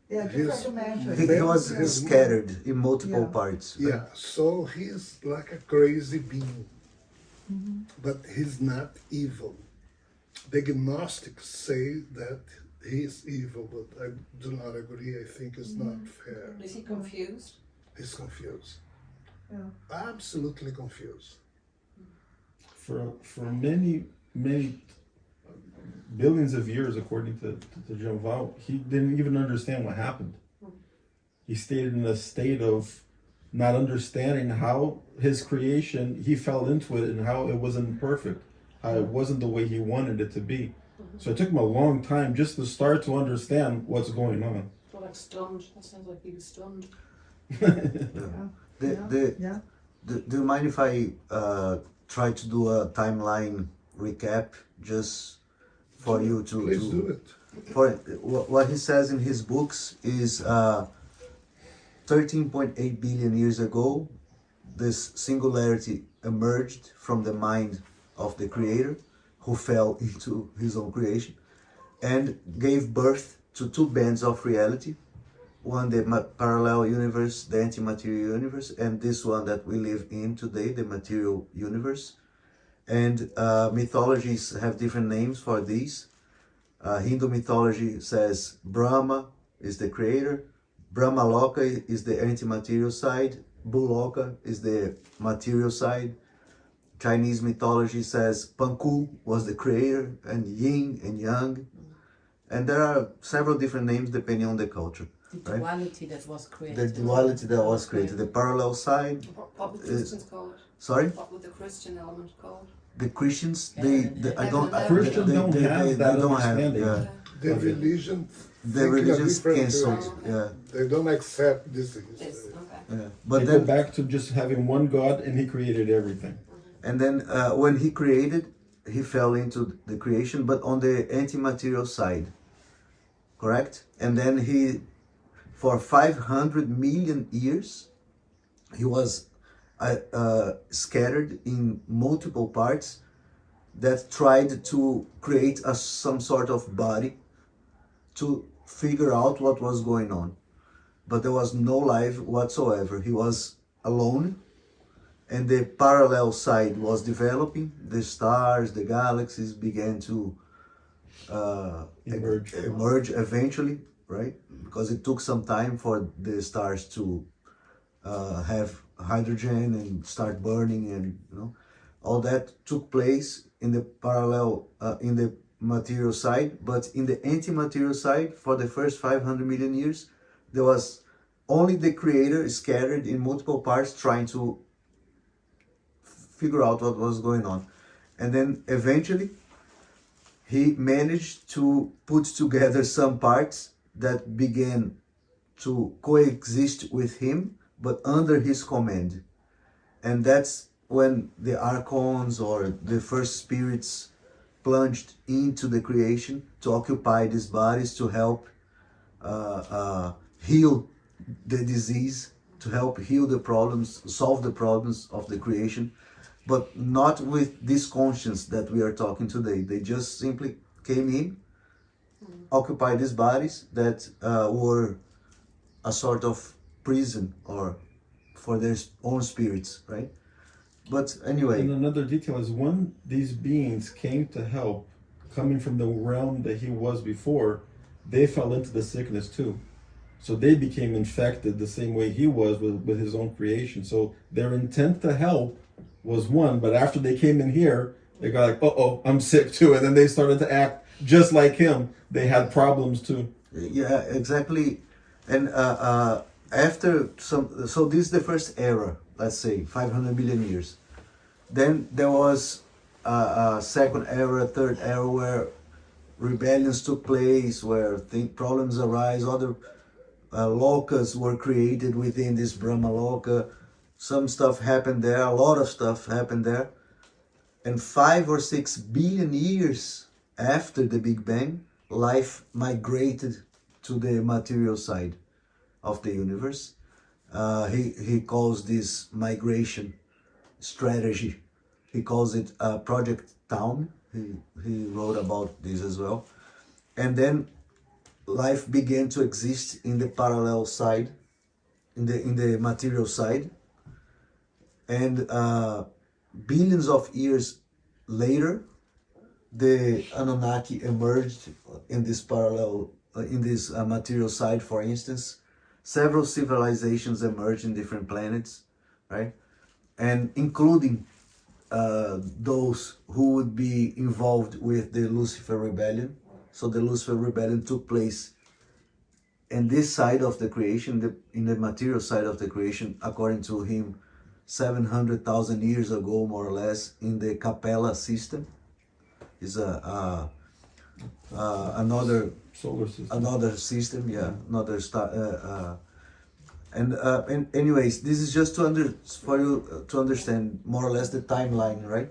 Yeah, his, fragmentary. He was his scattered in multiple Yeah. parts. right? Yeah, so he's like a crazy being, but he's not evil. The Gnostics say that he's evil, but I do not agree. I think it's not fair. Is he confused? He's confused. Yeah. Absolutely confused. For many billions of years, according to John Val, he didn't even understand what happened. He stayed in a state of not understanding how his creation, he fell into it and how it wasn't perfect, how it wasn't the way he wanted it to be. So it took him a long time just to start to understand what's going on. So like stunned. That sounds like he was stunned. Yeah. Do you mind if I try to do a timeline recap just for you to Please do it. For what he says in his books is 13.8 billion years ago, this singularity emerged from the mind of the creator, who fell into his own creation, and gave birth to two bands of reality. One, the parallel universe, the anti-material universe, and this one that we live in today, the material universe. And mythologies have different names for these. Hindu mythology says Brahma is the creator, Brahmaloka is the anti-material side, Buloka is the material side. Chinese mythology says Panku was the creator, and Yin and Yang. And there are several different names depending on the culture. The Right? duality that was created. The duality that was created, the parallel side. What would Christians call it? Sorry, What would the Christian element called? the Christians, they I don't, Christians don't have that understanding. yeah. The Okay. religion, The think in a religions different cancelled, way. yeah, They don't accept this. This. Okay. yeah. But They then, go back to just having one God and he created everything. and then when he created, he fell into the creation, but on the anti-material side, correct? And then he, for 500 million years, he was scattered in multiple parts that tried to create some sort of body to figure out what was going on. But there was no life whatsoever. He was alone, and the parallel side was developing. The stars, the galaxies began to emerge eventually, right? Because it took some time for the stars to have hydrogen and start burning, and all that took place in the parallel in the material side. But in the anti-material side, for the first 500 million years, there was only the creator scattered in multiple parts trying to figure out what was going on. And then eventually he managed to put together some parts that began to coexist with him, but under his command. And that's when the archons or the first spirits plunged into the creation to occupy these bodies, to help heal the disease, to help heal the problems, solve the problems of the creation, but not with this conscience that we are talking today. They just simply came in, occupied these bodies that were a sort of prison or for their own spirits, right? But anyway. And another detail is when these beings came to help, coming from the realm that he was before, they fell into the sickness too. So they became infected the same way he was with his own creation. So their intent to help was one, but after they came in here, they got like, oh, I'm sick too. And then they started to act just like him. They had problems too. Yeah, exactly. And after some, so this is the first era, let's say 500 million years. Then there was a second era, third era, where rebellions took place, where problems arise, other lokas were created within this Brahma Loka. Some stuff happened there, a lot of stuff happened there. And 5 or 6 billion years after the Big Bang, life migrated to the material side of the universe. He calls this migration strategy, he calls it Project Town. He wrote about this as well. And then life began to exist in the parallel side, in the material side. And billions of years later, the Anunnaki emerged in this parallel, in this material side, for instance. Several civilizations emerged in different planets, right? And including those who would be involved with the Lucifer rebellion. So the Lucifer rebellion took place in this side of the creation, in the material side of the creation, according to him, 700,000 years ago, more or less, in the Capella system. Is another Solar system. Another system, yeah, another star. And anyways, this is just for you to understand more or less the timeline, right?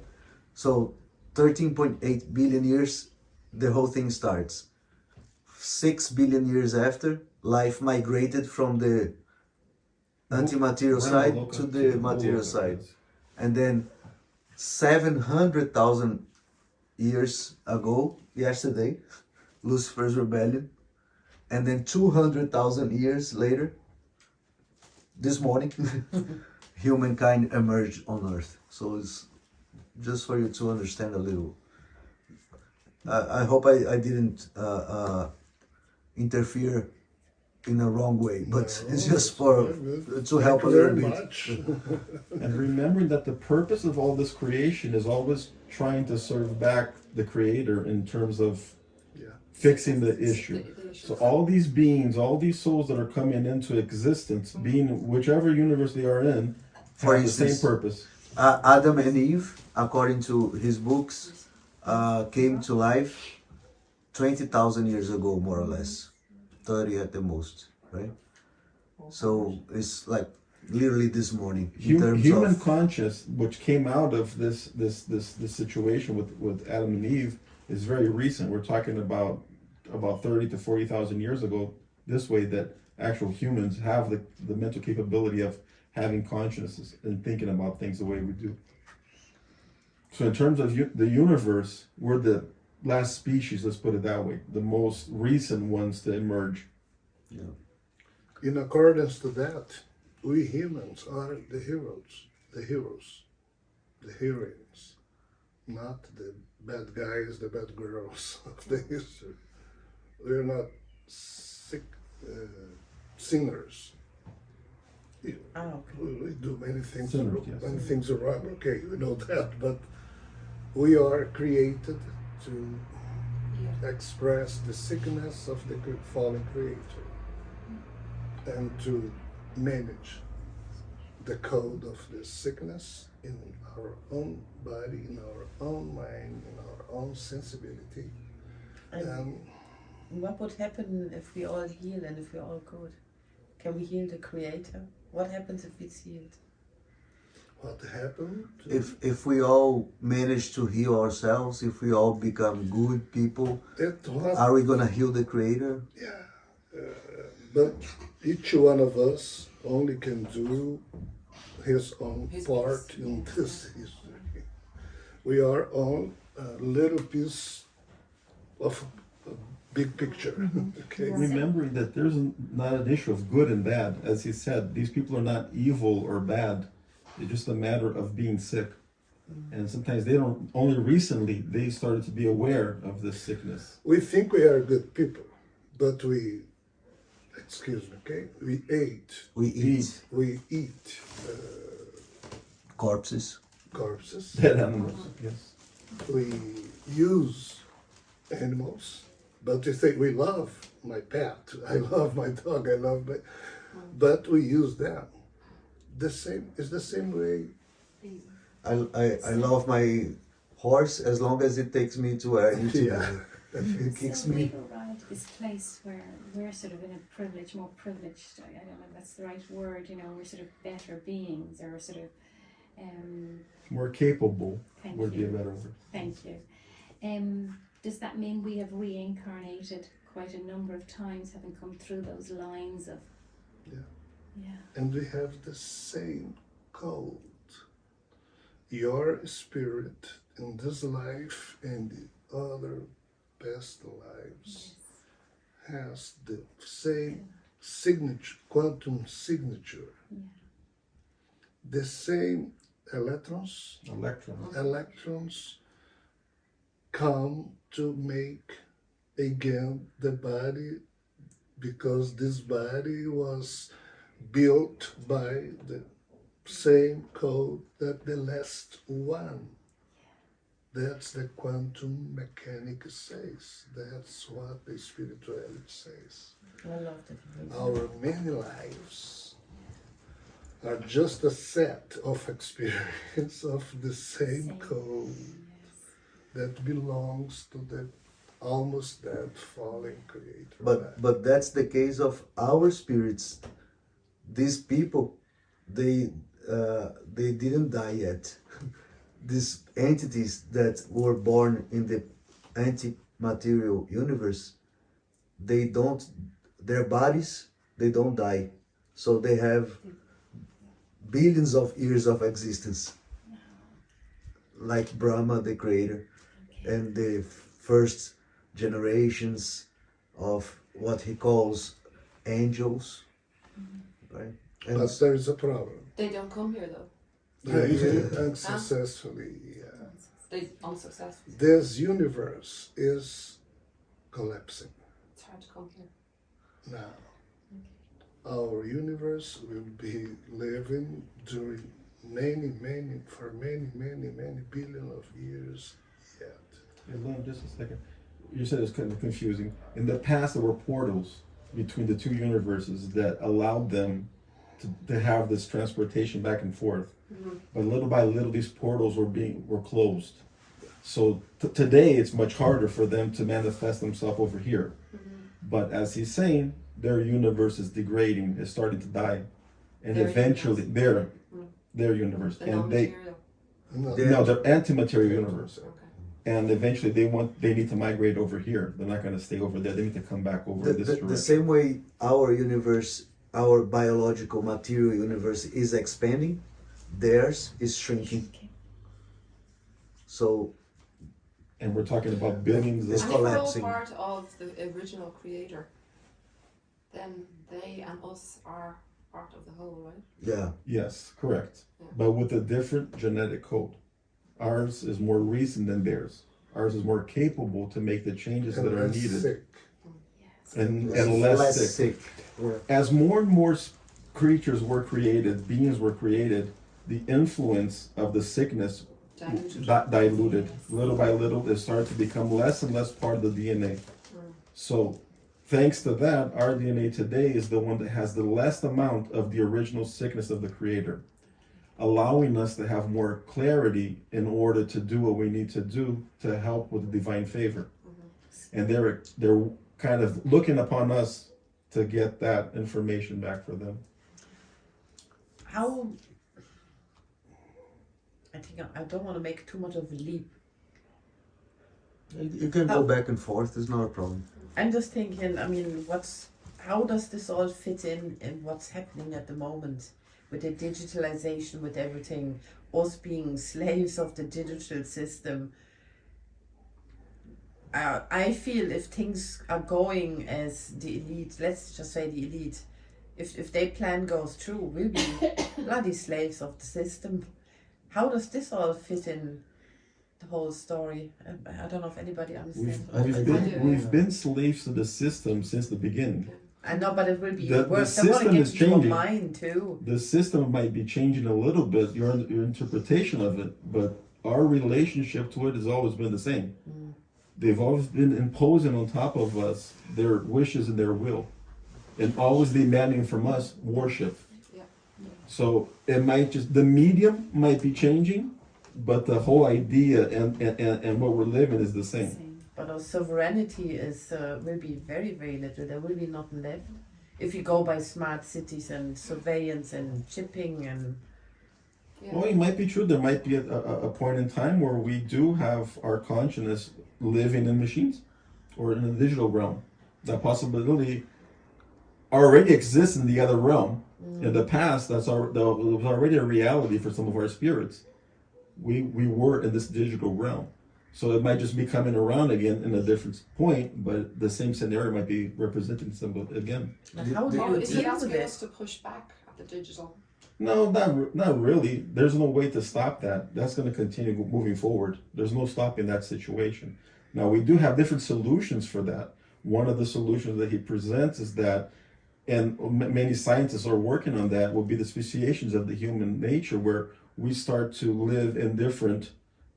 So 13.8 billion years, the whole thing starts. 6 billion years after, life migrated from the anti-material side to the material side. And then 700,000 years ago, yesterday, Lucifer's rebellion. And then 200,000 years later, this morning, humankind emerged on Earth. So it's just for you to understand a little. I hope I didn't interfere in a wrong way, but it's just to help a little bit. And remembering that the purpose of all this creation is always trying to serve back the Creator in terms of fixing the issue. So all these beings, all these souls that are coming into existence, being whichever universe they are in, For have the same instance, purpose. Adam and Eve, according to his books, came to life 20,000 years ago, more or less, 30 at the most, right? So it's like literally this morning. Human conscious, which came out of this situation with Adam and Eve, is very recent. We're talking about 30 to 40,000 years ago. This way, that actual humans have the mental capability of having consciousness and thinking about things the way we do. So in terms of the universe, we're the last species, let's put it that way, the most recent ones to emerge. Yeah. In accordance to that, we humans are the heroes, the heroines, not the bad guys, the bad girls of the history. We're not sinners. We do many things, many things are wrong. Okay, we know that, but we are created to express the sickness of the fallen creator and to manage the code of this sickness in our own body, in our own mind, in our own sensibility. And what would happen if we all heal and if we all good? Can we heal the Creator? What happens if it's healed? What happened? If we all manage to heal ourselves, if we all become good people, are we gonna heal the Creator? Yeah, but each one of us only can do his own part in this history. We are on a little piece of a big picture. Okay. Remembering that there's not an issue of good and bad. As he said, these people are not evil or bad. It's just a matter of being sick. And sometimes they don't, only recently they started to be aware of this sickness. We think we are good people, but we excuse me, okay? We eat corpses. corpses. Dead animals, yes. We use animals, but we say we love my pet. I love my dog. I love my, but we use them. The same is the same way. I love my horse as long as it takes me to where I need to Yeah. go. It kicks So me. we've arrived at this place where we're sort of in a more privileged, I don't know if that's the right word, you know, we're sort of better beings or sort of, More capable Thank would be you. a better word. thank you. Does that mean we have reincarnated quite a number of times, having come through those lines of, Yeah. yeah, And we have the same code. Your spirit in this life and the other past lives has the same signature, quantum signature. yeah, The same electrons come to make again the body, because this body was built by the same code that the last one. That's the quantum mechanics says. That's what the spirituality says. I love that. Our many lives are just a set of experience of the same code that belongs to the almost dead fallen creator. But that's the case of our spirits. These people, they didn't die yet. These entities that were born in the anti-material universe, their bodies, they don't die. So they have billions of years of existence. Like Brahma, the creator, and the first generations of what he calls angels, right? And But there is a problem. They don't come here though. Unsuccessfully, yeah. They unsuccessful. This universe is collapsing It's hard to come here. now. Our universe will be living during many billion of years yet. Ellam, just a second. You said it's kind of confusing. In the past, there were portals between the two universes that allowed them to have this transportation back and forth. But little by little, these portals were closed. So today, it's much harder for them to manifest themselves over here. But as he's saying, their universe is degrading, is starting to die, and Their eventually universe. their universe, The and they non-material. no, their anti-material universe. Okay. And eventually they need to migrate over here. They're not going to stay over there. They need to come back over this direction. the same way our universe, our biological material universe is expanding, theirs is shrinking. So And we're talking about billions It's And of if we're all collapsing. part of the original creator, then they and us are part of the whole, right? yeah, yes, correct. Yeah. But with a different genetic code. Ours is more recent than theirs. Ours is more capable to make the changes that And are less needed sick. and less sick. Yeah. As more and more creatures were created, beings were created, the influence of the sickness Diluted. diluted. Little by little, it started to become less and less part of the DNA. So, thanks to that, our DNA today is the one that has the less amount of the original sickness of the Creator, allowing us to have more clarity in order to do what we need to do to help with the divine favor. And they're kind of looking upon us to get that information back for them. How? I think I don't want to make too much of a leap. You can go back and forth, it's not a problem. I'm just thinking. I mean, how does this all fit in what's happening at the moment with the digitalization, with everything, us being slaves of the digital system? I feel if things are going as the elite, let's just say the elite, if their plan goes through, we'll be bloody slaves of the system. How does this all fit in the whole story? I don't know if anybody understands. We've been slaves to the system since the beginning. I know, but it will be The worse. I want to system get is into your changing. mind too. The system might be changing a little bit, your interpretation of it, but our relationship to it has always been the same. They've always been imposing on top of us their wishes and their will, and always demanding from us worship. Yeah. So it might just, the medium might be changing, but the whole idea and what we're living is the same. But our sovereignty is will be very, very little. There will be nothing left. If you go by smart cities and surveillance and chipping and Yeah. Well, it might be true. There might be a point in time where we do have our consciousness living in machines or in the digital realm. That possibility already exists in the other realm. In the past, that was already a reality for some of our spirits. We were in this digital realm. So it might just be coming around again in a different point, but the same scenario might be representing something again. but how do Oh, you is he deal with asking it? us to push back at the digital? No, not really. There's no way to stop that. That's going to continue moving forward. There's no stopping that situation. Now, we do have different solutions for that. One of the solutions that he presents is that, and many scientists are working on that, will be the speciations of the human nature, where we start to live in different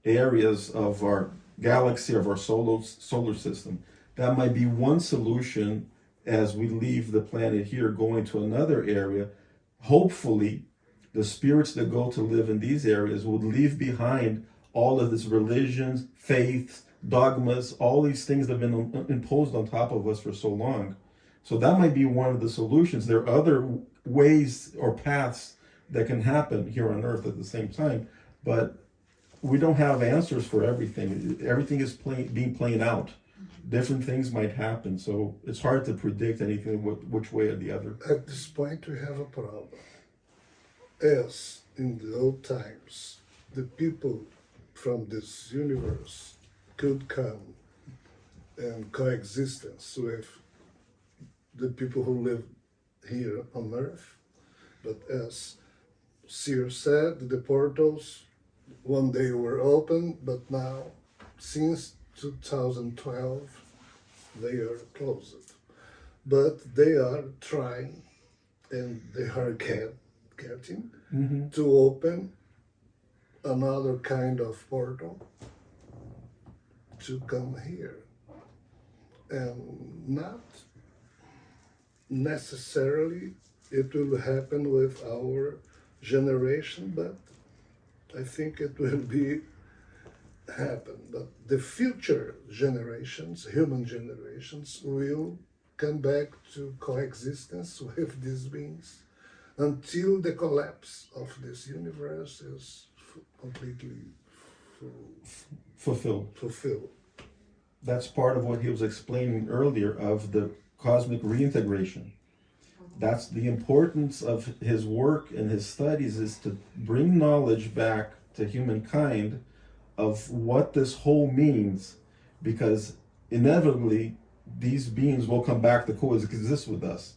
areas of our galaxy, of our solar system. That might be one solution as we leave the planet here, going to another area. Hopefully, the spirits that go to live in these areas would leave behind all of this religions, faiths, dogmas, all these things that have been imposed on top of us for so long. So that might be one of the solutions. There are other ways or paths that can happen here on Earth at the same time, but we don't have answers for everything. Everything is being played out. Different things might happen, so it's hard to predict anything which way or the other. At this point, we have a problem. As in the old times, the people from this universe could come and coexistence with the people who live here on Earth. But as Seer said, the portals one day were open, but now, since 2012, they are closed. But they are trying, and they are getting to open another kind of portal to come here. And not necessarily it will happen with our generation, but I think it will be happen. But the future generations, human generations, will come back to coexistence with these beings until the collapse of this universe is completely fulfilled. That's part of what he was explaining earlier of the cosmic reintegration. That's the importance of his work and his studies, is to bring knowledge back to humankind of what this whole means, because inevitably these beings will come back to coexist with us.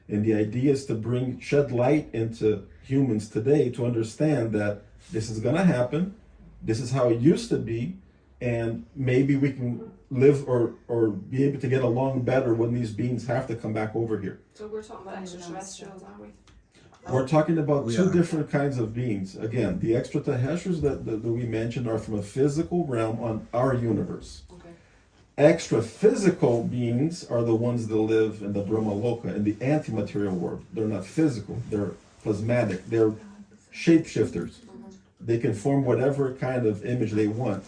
And the idea is to shed light into humans today to understand that this is going to happen, this is how it used to be, and maybe we can live or be able to get along better when these beings have to come back over here. So we're talking about extraterrestrials, aren't we? We're talking about We two are. different kinds of beings. Again, the extraterrestrials that we mentioned are from a physical realm on our universe. Okay. Extra physical beings are the ones that live in the Brahmaloka, in the anti-material world. They're not physical, they're plasmatic, they're shapeshifters. They can form whatever kind of image they want.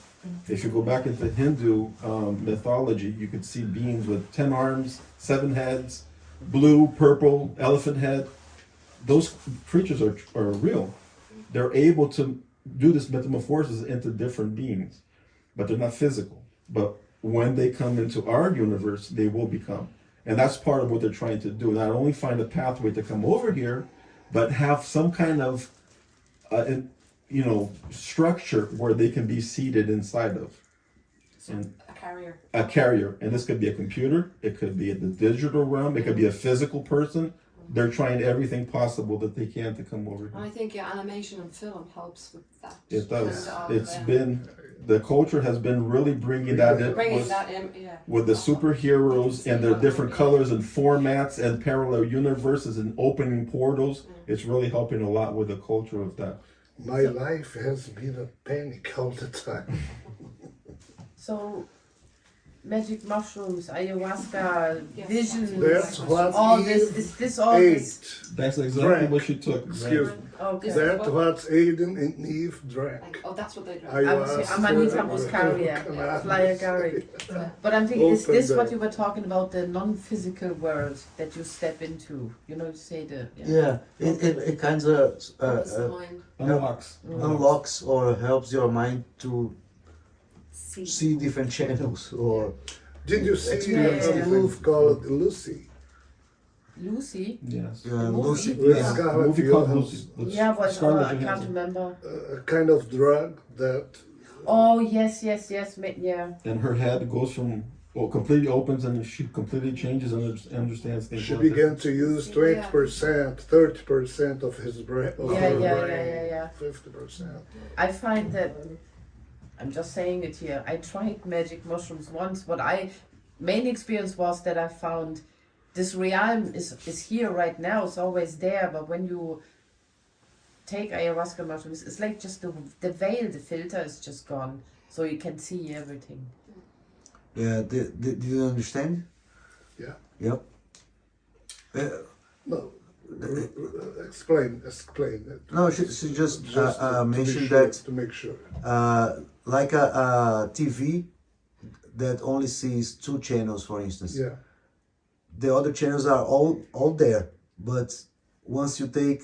If you go back into Hindu mythology, you could see beings with 10 arms, 7 heads, blue, purple, elephant head. Those creatures are real. They're able to do this metamorphosis into different beings, but they're not physical. But when they come into our universe, they will become. And that's part of what they're trying to do. Not only find a pathway to come over here, but have some kind of structure where they can be seated inside of. So a carrier. A carrier. And this could be a computer, it could be the digital realm, it could be a physical person. They're trying everything possible that they can to come over And here. I think animation and film helps with that. It does. And, It's been the culture has been really bringing that in Bringing with, that in, yeah. with the superheroes and their different colors and formats and parallel universes and opening portals. It's really helping a lot with the culture of that. My life has been a panic all the time. So, magic mushrooms, ayahuasca, Yes. visions, That's what all Eve this, is this all this? ate. That's exactly Drank. what she took. Excuse me. Okay. This- That's what Aiden and Eve Like, drank. oh, that's what they drank. I was Ayahuasca, Amanita muscaria, cannabis. flyer Gary. Yeah. But I'm thinking, is Open this what the- you were talking about, the non-physical world that you step into? You know, you say the Yeah, it kind of Opens the mind. Unlocks. unlocks or helps your mind to See. see different channels or Did you see Experience a different. movie called Lucy? Lucy. Yes. movie? Lucy. With Yeah. Scarlett Movie called Johansson. Lucy. with Yeah, but Scarlett I can't Johansson. remember. A kind of drug that Oh yes, yeah. And her head goes from, well, completely opens and she completely changes and understands things. she a lot began to use 20%, 30% of his brain, of Yeah, her yeah, brain, yeah. 50%. I find that, I'm just saying it here, I tried magic mushrooms once. What I main experience was that I found this realm is here right now, it's always there, but when you take ayahuasca mushrooms, it's like just the veil, the filter is just gone, so you can see everything. yeah. Did you understand? Yeah. Yep. No, explain it. No, she just to be mentioned sure, that to make sure. like a TV that only sees two channels, for instance. Yeah, The other channels are all there, but once you take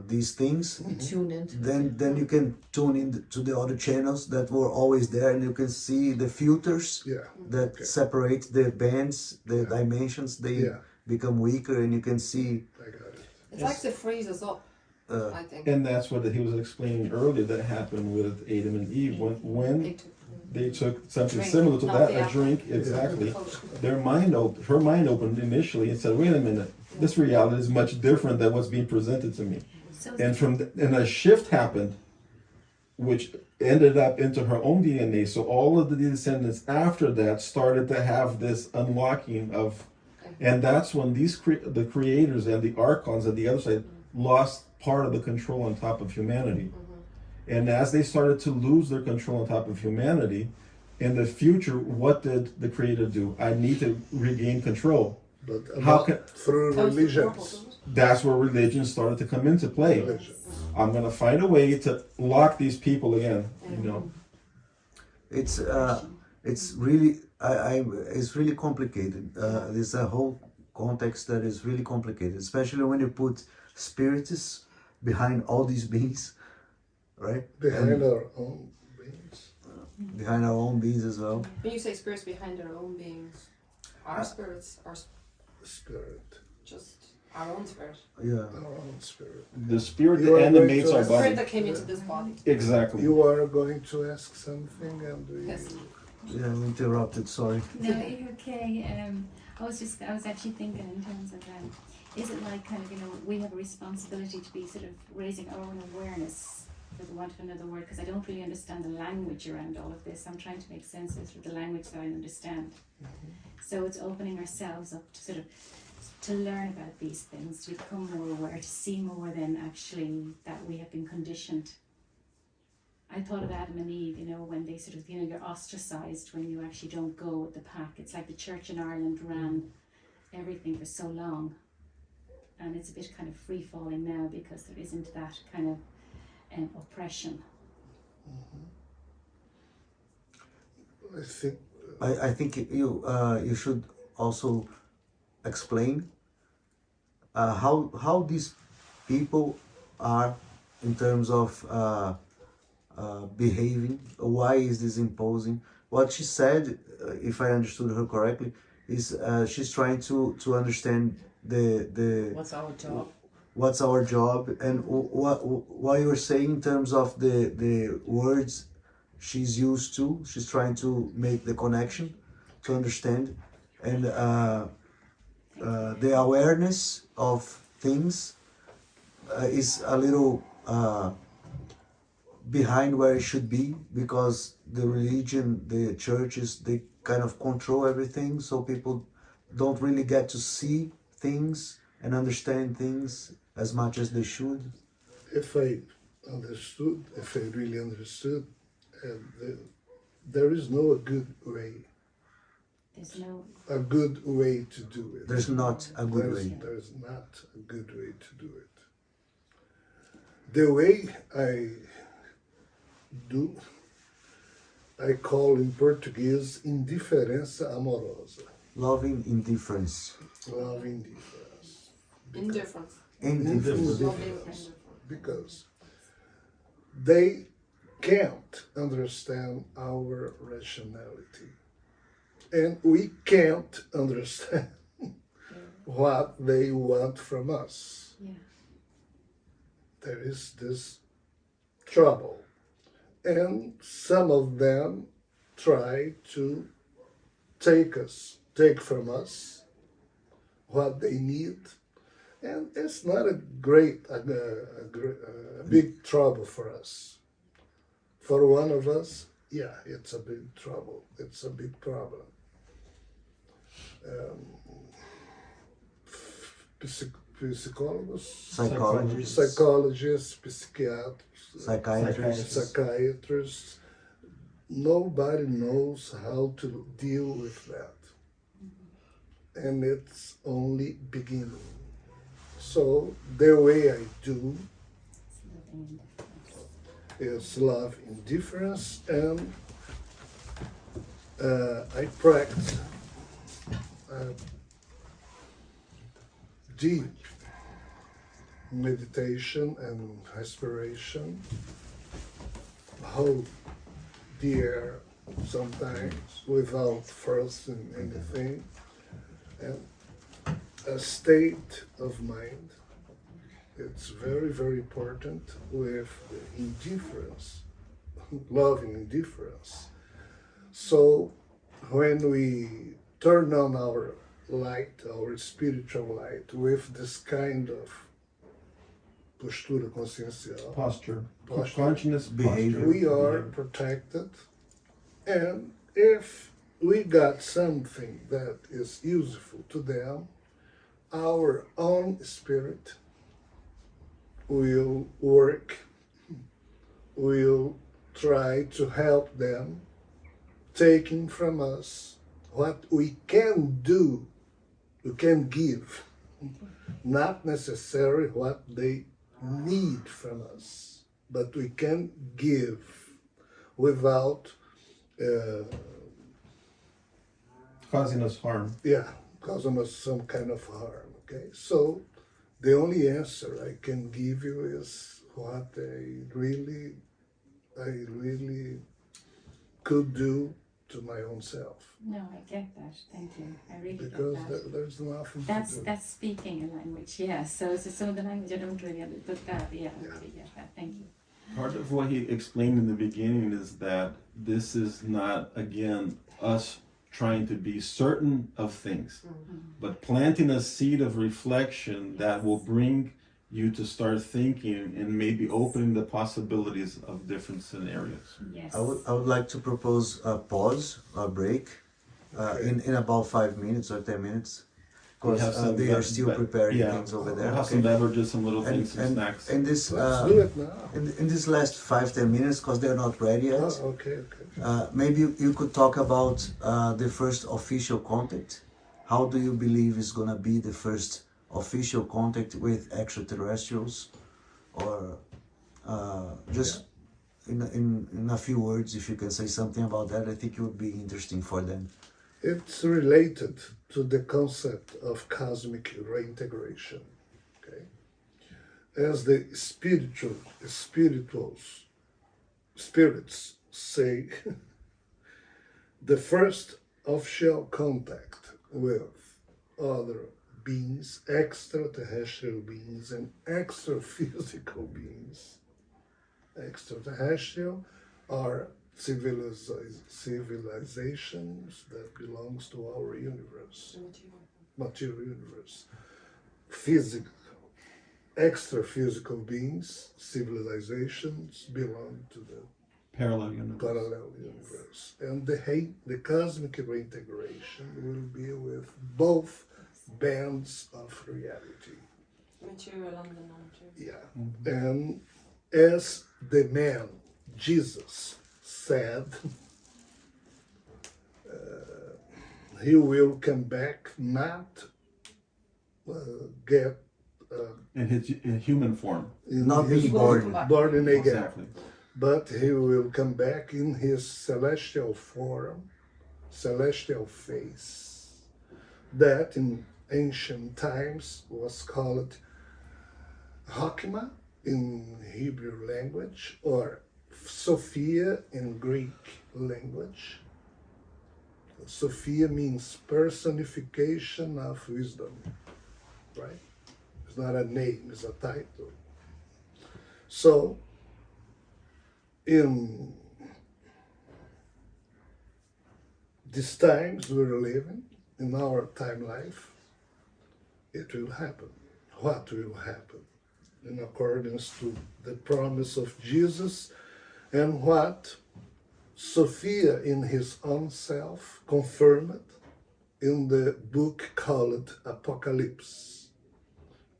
these things, You tune into then you can tune in to the other channels that were always there, and you can see the filters yeah, that Okay. separate the bands, the dimensions. They yeah. become weaker, and you can see. I got it. It's like to freeze us up, I think. And that's what he was explaining earlier that happened with Adam and Eve. When they took something Drink, similar to not that, the a apple. drink, exactly. Culture. Her mind opened initially and said, wait a minute, this reality is much different than what's being presented to me. So And a shift happened, which ended up into her own DNA. So all of the descendants after that started to have this unlocking of, and that's when the creators and the archons at the other side lost part of the control on top of humanity. And as they started to lose their control on top of humanity, in the future, what did the creator do? I need to regain control. But How not can- through That was the religions. purpose, isn't it? That's where religion started to come into play. Religions. I'm gonna find a way to lock these people again, you know. It's really it's really complicated. There's a whole context that is really complicated, especially when you put spirits behind all these beings, right? Behind And our own beings. behind our own beings as well. When you say spirits behind their own beings, our spirits are Spirit. just our own spirit. Yeah. Our own spirit. The spirit You that are animates going our to- Spirit body. that came into this body. Exactly. You are going to ask something and we Yes. Yeah, I'm interrupted. Sorry. no, you're okay. I was actually thinking in terms of, is it like kind of, we have a responsibility to be sort of raising our own awareness, for the want of another word, because I don't really understand the language around all of this. I'm trying to make sense of it through the language that I understand. So it's opening ourselves up to sort of to learn about these things, to become more aware, to see more than actually that we have been conditioned. I thought of Adam and Eve, when they sort of, you're ostracized when you actually don't go with the pack. It's like the church in Ireland ran everything for so long. And it's a bit kind of free falling now because there isn't that kind of oppression. I think I think you should also explain how these people are in terms of behaving. Why is this imposing? What she said, if I understood her correctly, is she's trying to understand the what's our job. what's our job and what you're saying in terms of the words she's used to. She's trying to make the connection to understand, and the awareness of things is a little behind where it should be, because the religion, the churches, they kind of control everything, so people don't really get to see things and understand things as much as they should. If I understood, if I really understood, there is no good way, There's no. a good way to do it. There's not a good way. There's not a good way to do it. The way I do, I call in Portuguese indiferença amorosa. Loving indifference. Love indifference. Indifference. Indifference. Loving Indifference. indifference. Because they can't understand our rationality. And we can't understand what they want from us. Yeah. There is this trouble. And some of them try to take from us what they need. And it's not a big trouble for us. For one of us, yeah, it's a big trouble. It's a big problem. Psychologists, psychiatrists, nobody knows how to deal with that. And it's only beginning. So the way I do is love indifference, and I practice deep meditation and respiration. Hold the air sometimes without forcing anything, and a state of mind. It's very, very important with the indifference, loving indifference. So when we turn on our light, our spiritual light, with this kind of postura consciencial, Posture. Posture. Consciousness Behavior. posture. we are protected. And if we got something that is useful to them, our own spirit will work, will try to help them, taking from us what we can do, we can give, not necessarily what they need from us, but we can give without Causing us harm. causing us some kind of harm. Okay, so the only answer I can give you is what I really could do to my own self, No, I get that. Thank you. I really because get that. there's nothing That's to do. that's speaking a language, yes. So some of the language I don't really understand, but that, yeah, I Yeah. really get that. Thank you. Part of what he explained in the beginning is that this is not, again, us trying to be certain of things, but planting a seed of reflection that will bring you to start thinking and maybe opening the possibilities of different scenarios. Yes. I would like to propose a pause, a break, Okay. in about 5 minutes or 10 minutes, We have because some they are still preparing yeah, things over there. We'll have some beverages, some little things, some snacks. and this Let's do it now. in this last 5-10 minutes, because they're not ready yet. Oh, okay. Maybe you could talk about the first official contact. How do you believe is gonna be the first official contact with extraterrestrials, or just in a few words, if you can say something about that, I think it would be interesting for them. It's related to the concept of cosmic reintegration. Okay, as the spirits say, the first official contact with other beings, extraterrestrial beings and extra-physical beings. Extraterrestrial are civilizations that belongs to our universe, material universe. Physical extra-physical beings, civilizations, belong to the Parallel universe. parallel universe. And the cosmic reintegration will be with both bands of reality. Material and the non-material. Yeah. And as the man, Jesus, said, he will come back not get In his human form. in Not his being born, born. born again, Exactly. but he will come back in his celestial form, celestial face, that in ancient times was called Hakma in Hebrew language, or Sophia in Greek language. Sophia means personification of wisdom, right? It's not a name, it's a title. So, in these times we're living, in our time life, it will happen. What will happen? In accordance to the promise of Jesus and what Sophia in his own self confirmed in the book called Apocalypse.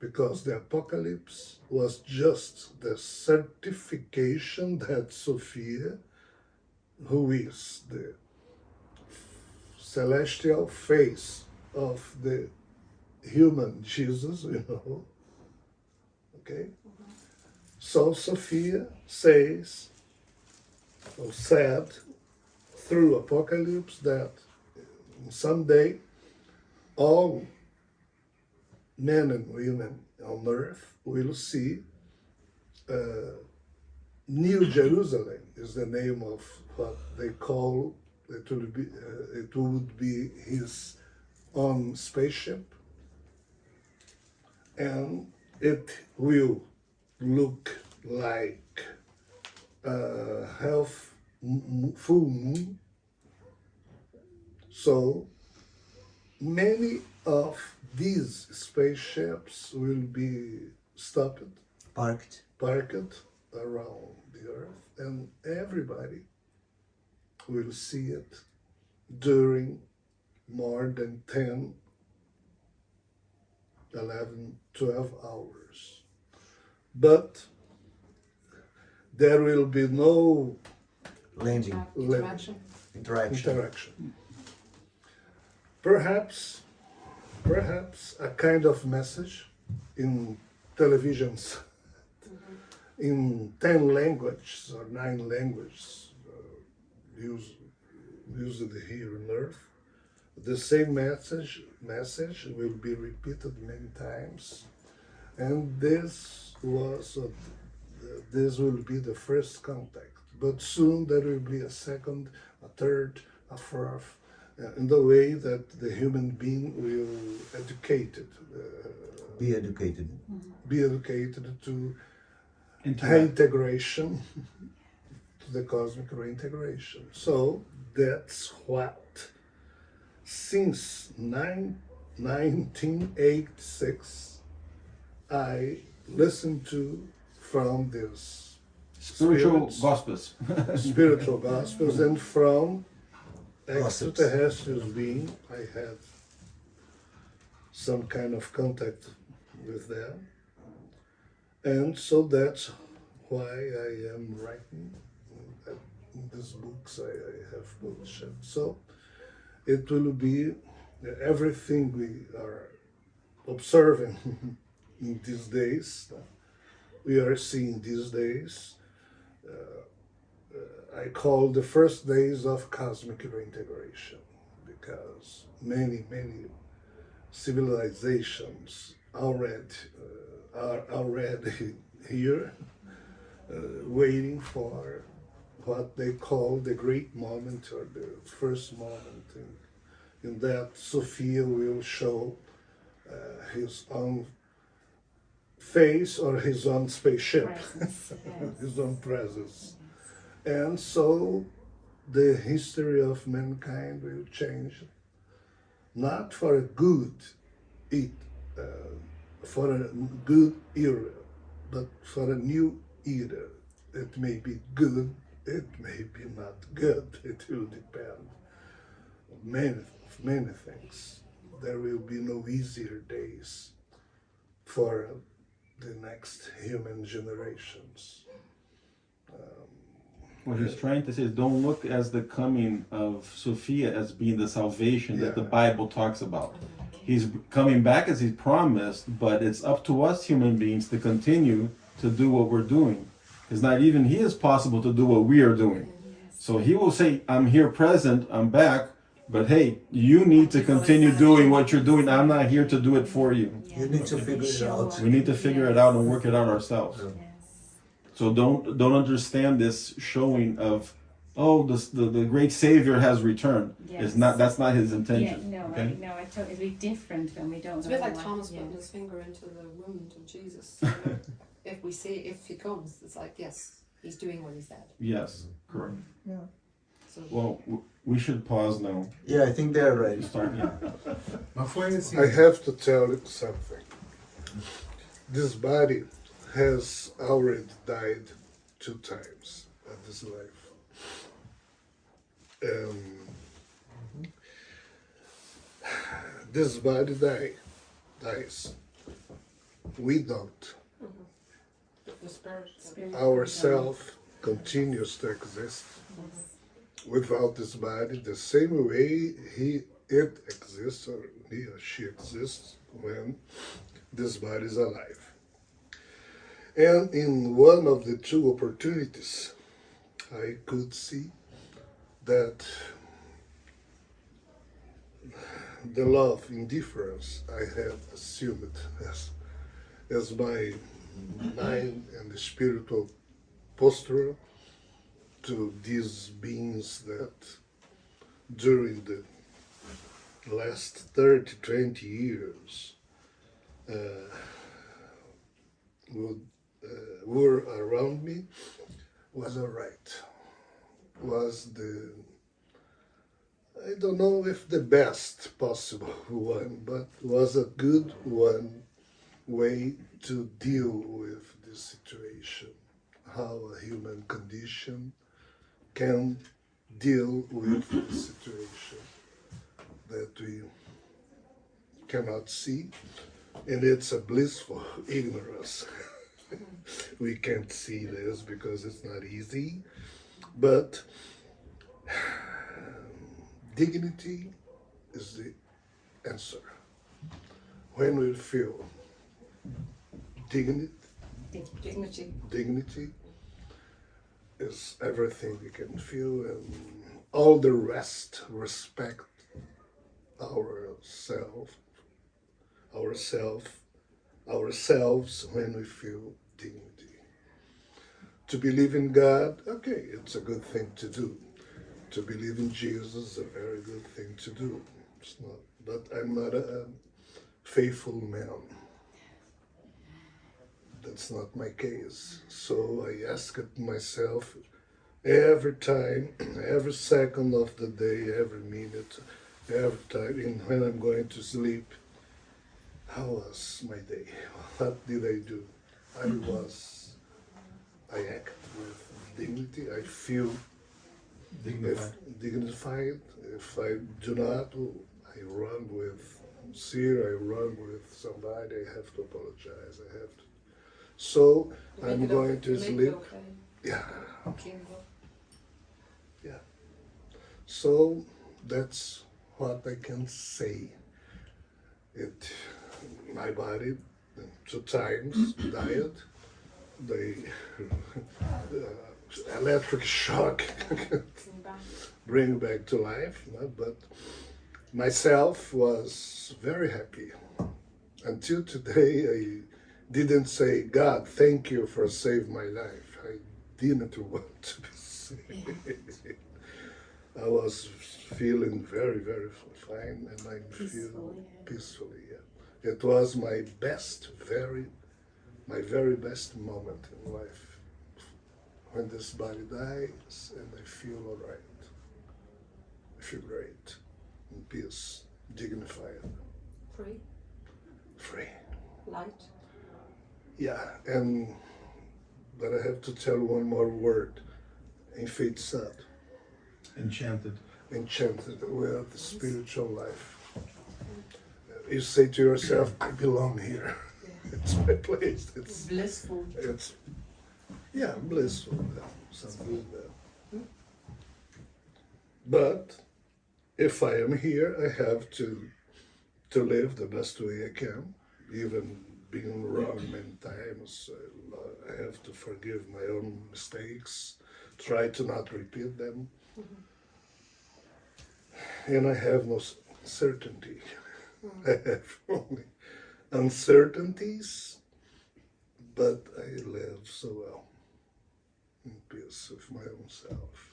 Because the Apocalypse was just the certification that Sophia, who is the celestial face of the human Jesus, okay? So Sophia says, or said, through Apocalypse, that someday all men and women on earth will see New Jerusalem is the name of what they call it would be his own spaceship, and it will look like a full moon. So many of these spaceships will be stopped, Parked. parked around the earth, and everybody will see it during more than 10, 11, 12 hours. But there will be no Landing. Interaction. Interaction. Perhaps a kind of message in televisions in 10 languages or 9 languages used here on earth. The same message will be repeated many times, and this will be the first contact. But soon there will be a second, a third, a fourth, in the way that the human being will Be educated. be educated to Interact. reintegration, to the cosmic reintegration. So that's what, since 1986, I listened to from this Spiritual spirits, Gospels. spiritual gospels, and from Gossips. extraterrestrials being, I had some kind of contact with them. And so that's why I am writing these books I have published. So it will be everything we are observing in these days, we are seeing these days, I call the first days of cosmic reintegration, because many civilizations are already here, waiting for what they call the great moment, or the first moment, in that Sophia will show his own face or his own spaceship, Presence, yes. his own presence. And so the history of mankind will change, not for a good for a good era, but for a new era, it may be good, it may be not good. It will depend on many things. There will be no easier days for the next human generations. What he's trying to say is don't look as the coming of Sophia as being the salvation that the Bible talks about. He's coming back as he's promised, but it's up to us human beings to continue to do what we're doing. It's not even he is possible to do what we are doing. So he will say, I'm here present, I'm back, but hey, you need to continue doing what you're doing. I'm not here to do it for you. You need to figure it out. We need to figure it out and work it out ourselves. So don't understand this showing of, oh, the great Savior has returned. It's not, that's not his intention. Yeah, no, okay? no, it'd be different when we don't It's a know bit like what- Thomas yeah. putting his finger into the wound of Jesus. If we see, if he comes, it's like, yes, he's doing what he said. Yes, correct. Yeah. So Well, we should pause now. Yeah, I think they're ready. Start, yeah. Mas foi assim. I have to tell you something. This body has already died 2 times at this life. This body dies. We don't. the spirit. Our self continues to exist without this body the same way it exists, or he or she exists when this body is alive. And in one of the 2 opportunities, I could see that the love, indifference I had assumed as my mind and the spiritual posture to these beings that during the last 30, 20 years were around me was all right. Was the, I don't know if the best possible one, but was a good one way to deal with this situation. How a human condition can deal with the situation that we cannot see, and it's a blissful ignorance. We can't see this because it's not easy, but dignity is the answer. When we feel dignity is everything we can feel, and all the rest respect ourselves when we feel dignity. To believe in God, okay, it's a good thing to do. To believe in Jesus is a very good thing to do. It's not, but I'm not a faithful man. That's not my case. So I ask it myself every time, every second of the day, every minute, every time, and when I'm going to sleep, how was my day? What did I do? I act with dignity. I feel dignified. If I do not, I run with fear. I run with somebody. I have to apologize. I have to. So I'm going to sleep. Yeah. Yeah. So that's what I can say. My body 2 times died. The electric shock bring back to life, but myself was very happy. Until today, I didn't say, God, thank you for saving my life. I didn't want to be saved. I was feeling very, very fine, and I feel peacefully. Yeah. It was my very best moment in life. When this body dies, and I feel all right. I feel great, in peace, dignified, Free. free. light. Yeah, but I have to tell one more word. Enfeitiçado, Enchanted. enchanted with the spiritual life. You say to yourself, I belong here. It's my place. Blissful. It's yeah, blissful. Something like that. But if I am here, I have to live the best way I can, even being wrong many times. I have to forgive my own mistakes, try to not repeat them, and I have no certainty. I have only uncertainties, but I live so well in peace with my own self.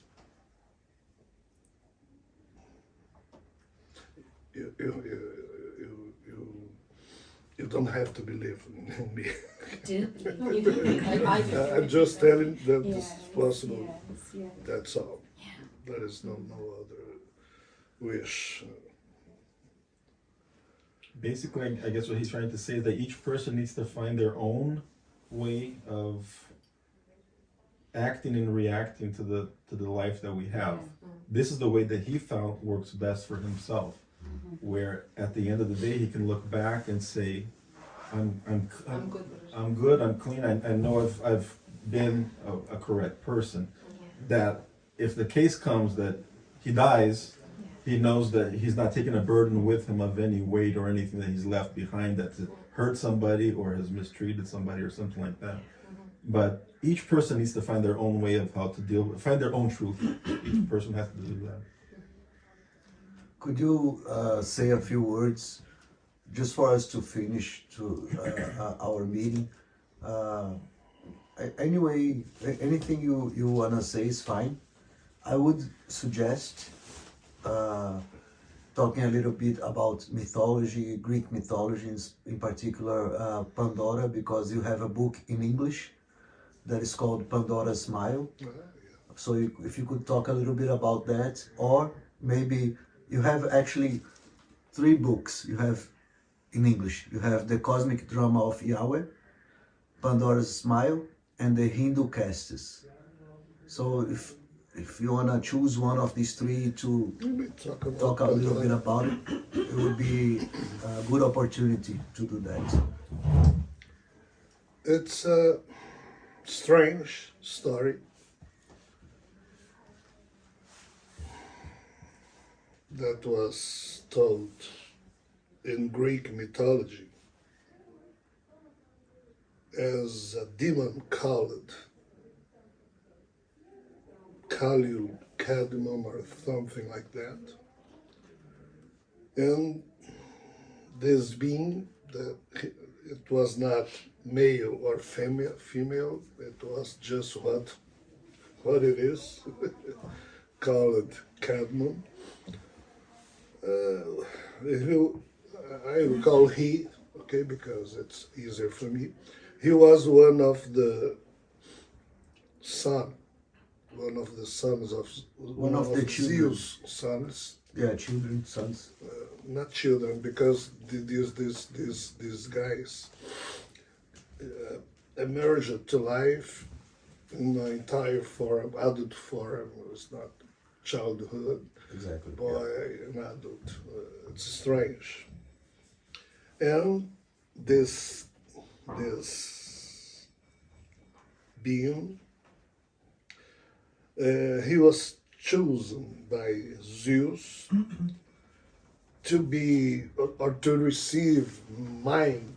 You don't have to believe in me. Do believe. I do. I'm just telling that this Yes, is possible. yes, yes. That's all. Yeah. There is no other wish. Basically, I guess what he's trying to say is that each person needs to find their own way of acting and reacting to the life that we have. This is the way that he found works best for himself. Where at the end of the day he can look back and say, I'm good with it. I'm good, I'm clean, I know I've been a correct person. That if the case comes that he dies, he knows that he's not taking a burden with him of any weight or anything that he's left behind that's hurt somebody or has mistreated somebody or something like that. But each person needs to find their own way of how to deal with, find their own truth. Each person has to do that. Could you say a few words just for us to finish our meeting? Anyway, anything you wanna say is fine. I would suggest talking a little bit about mythology, Greek mythology in particular, Pandora, because you have a book in English that is called Pandora's Smile. So if you could talk a little bit about that, or maybe you have actually 3 books you have in English. You have The Cosmic Drama of Yahweh, Pandora's Smile, and The Hindu Castes. So if you wanna choose one of these 3 to talk a little bit about it, it would be a good opportunity to do that. It's a strange story. That was told in Greek mythology as a demon called Kaliul, Cadmon, or something like that. And this being, it was not male or female, it was just what it is, called Cadmon. I will call he, okay, because it's easier for me. He was one of the sons of One of the children. Zeus' sons. Yeah, children, sons. Not children, because these guys emerged to life in the entire form, adult form. It was not childhood. Exactly. Boy, an adult. It's strange. And this being, he was chosen by Zeus to be or to receive mind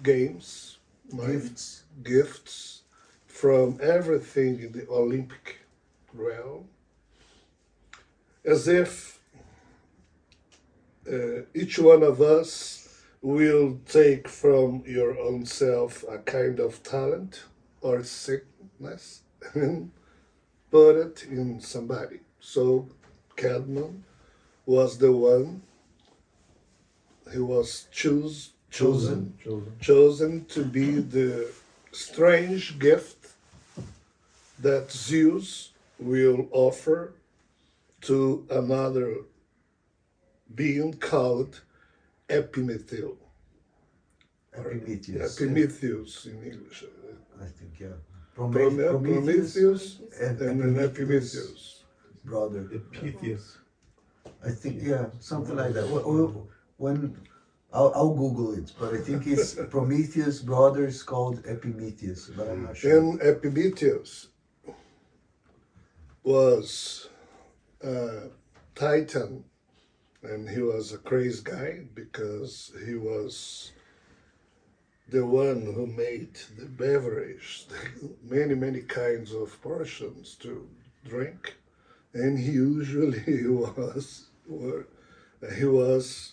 games, gifts from everything in the Olympic realm, as if each one of us will take from your own self a kind of talent or sickness and put it in somebody. So Cadmon was the one who was chosen to be the strange gift that Zeus will offer to another being called Epimetheus. Epimetheus. Epimetheus in English. I think, yeah. Prometheus and and an Epimetheus. brother. Epitheus. I think, yeah, something like that. When I'll Google it, but I think it's Prometheus' brother is called Epimetheus, but I'm not sure. And Epimetheus was a Titan, and he was a crazy guy because he was the one who made the beverage, many kinds of portions to drink, and he usually was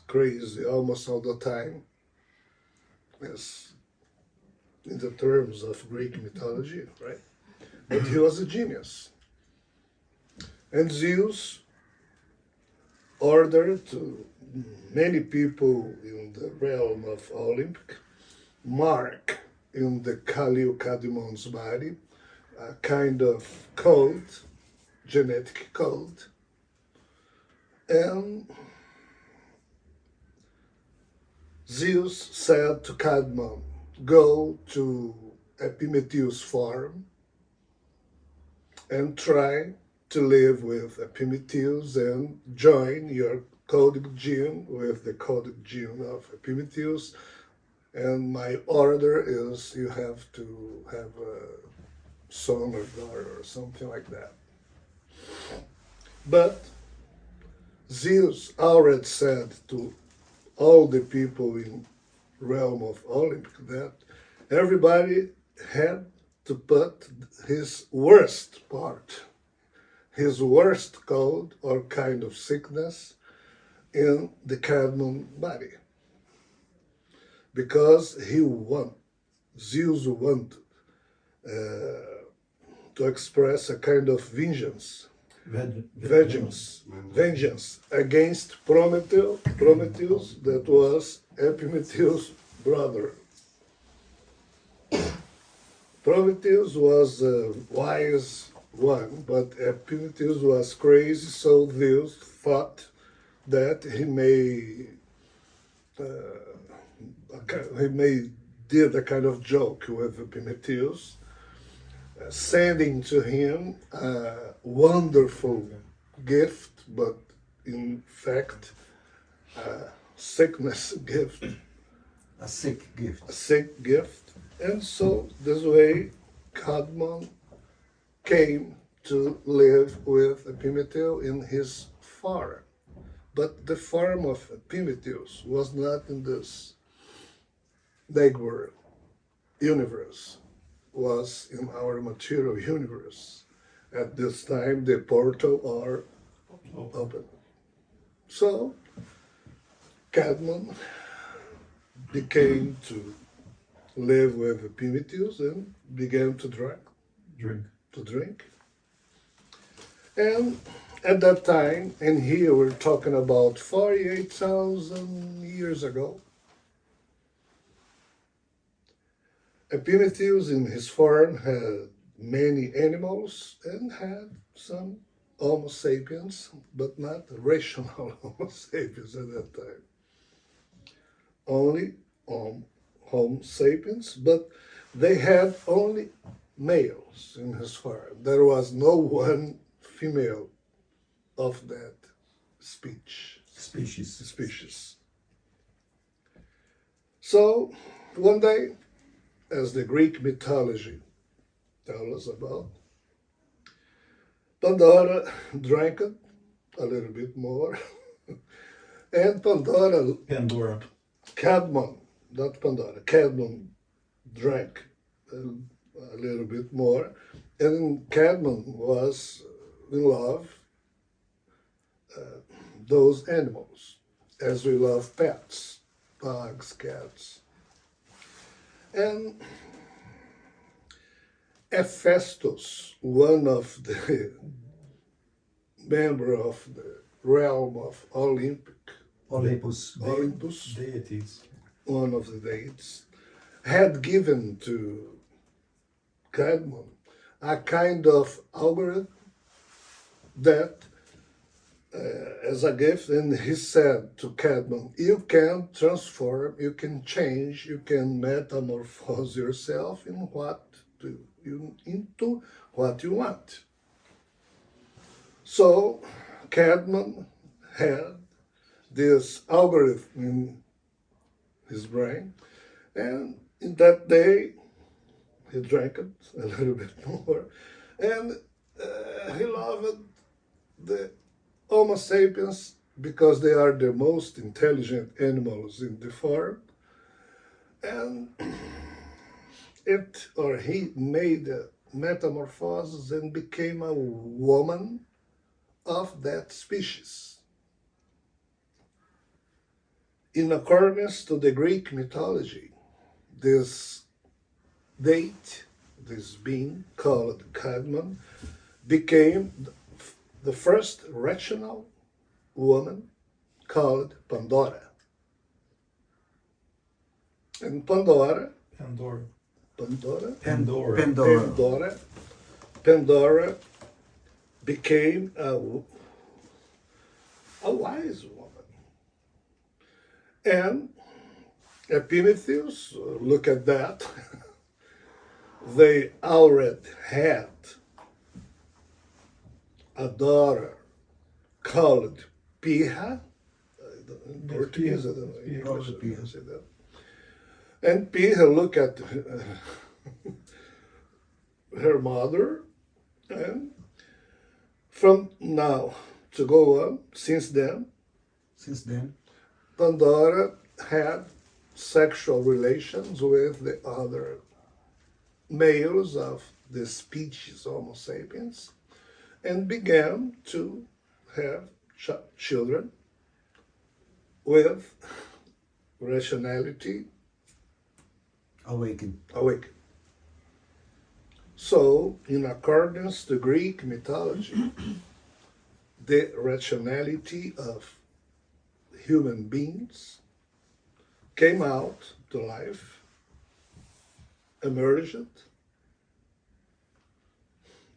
crazy almost all the time, as in the terms of Greek mythology, right? But he was a genius. And Zeus ordered to many people in the realm of Olympic mark in the Calliocadimon's body a kind of code, genetic code, and Zeus said to Cadmon, go to Epimetheus' farm and try to live with Epimetheus and join your coded gene with the coded gene of Epimetheus. And my order is you have to have a son or daughter or something like that. But Zeus already said to all the people in realm of Olympic that everybody had to put his worst part, his worst code or kind of sickness in the Cadmon body. Because Zeus wanted to express a kind of vengeance against Prometheus that was Epimetheus' brother. Prometheus was a wise one, but Epimetheus was crazy, so Zeus thought that he may did a kind of joke with Epimetheus, sending to him a wonderful gift, but in fact a sickness gift. A sick gift. A sick gift. And so this way Cadmon came to live with Epimetheus in his farm. But the farm of Epimetheus was not in this neighbor universe, was in our material universe. At this time, the portal are open. So, Cadmon became to live with Epimetheus and began to drink. And at that time, and here we're talking about 48,000 years ago, Epimetheus in his farm had many animals and had some Homo sapiens, but not rational Homo sapiens at that time. Only Homo sapiens, but they had only males in his farm. There was no one female of that species. So one day, as the Greek mythology tells us about, Pandora drank it a little bit more, and Cadmon drank a little bit more, and Cadmon was in love those animals, as we love pets, dogs, cats. And Hephaestus, one of the member of the realm of Olympus, deities, one of the deities, had given to Cadmon a kind of algorithm that as a gift, and he said to Cadman, you can transform, you can change, you can metamorphose yourself into what you want. So Cadman had this algorithm in his brain, and in that day he drank it a little bit more, and he loved the Homo sapiens because they are the most intelligent animals in the forest, and he made a metamorphosis and became a woman of that species. In accordance to the Greek mythology, this being called Cadman, became the first rational woman called Pandora. And Pandora became a wise woman. And Epimetheus, look at that, they already had a daughter called Pirra, in Portuguese, I don't know, in English, I don't say that. And Pirra looked at her mother, and from now to go on, since then, Pandora had sexual relations with the other males of the species Homo sapiens, and began to have children with rationality Awaken. So, in accordance to Greek mythology, the rationality of human beings came out to life, emerged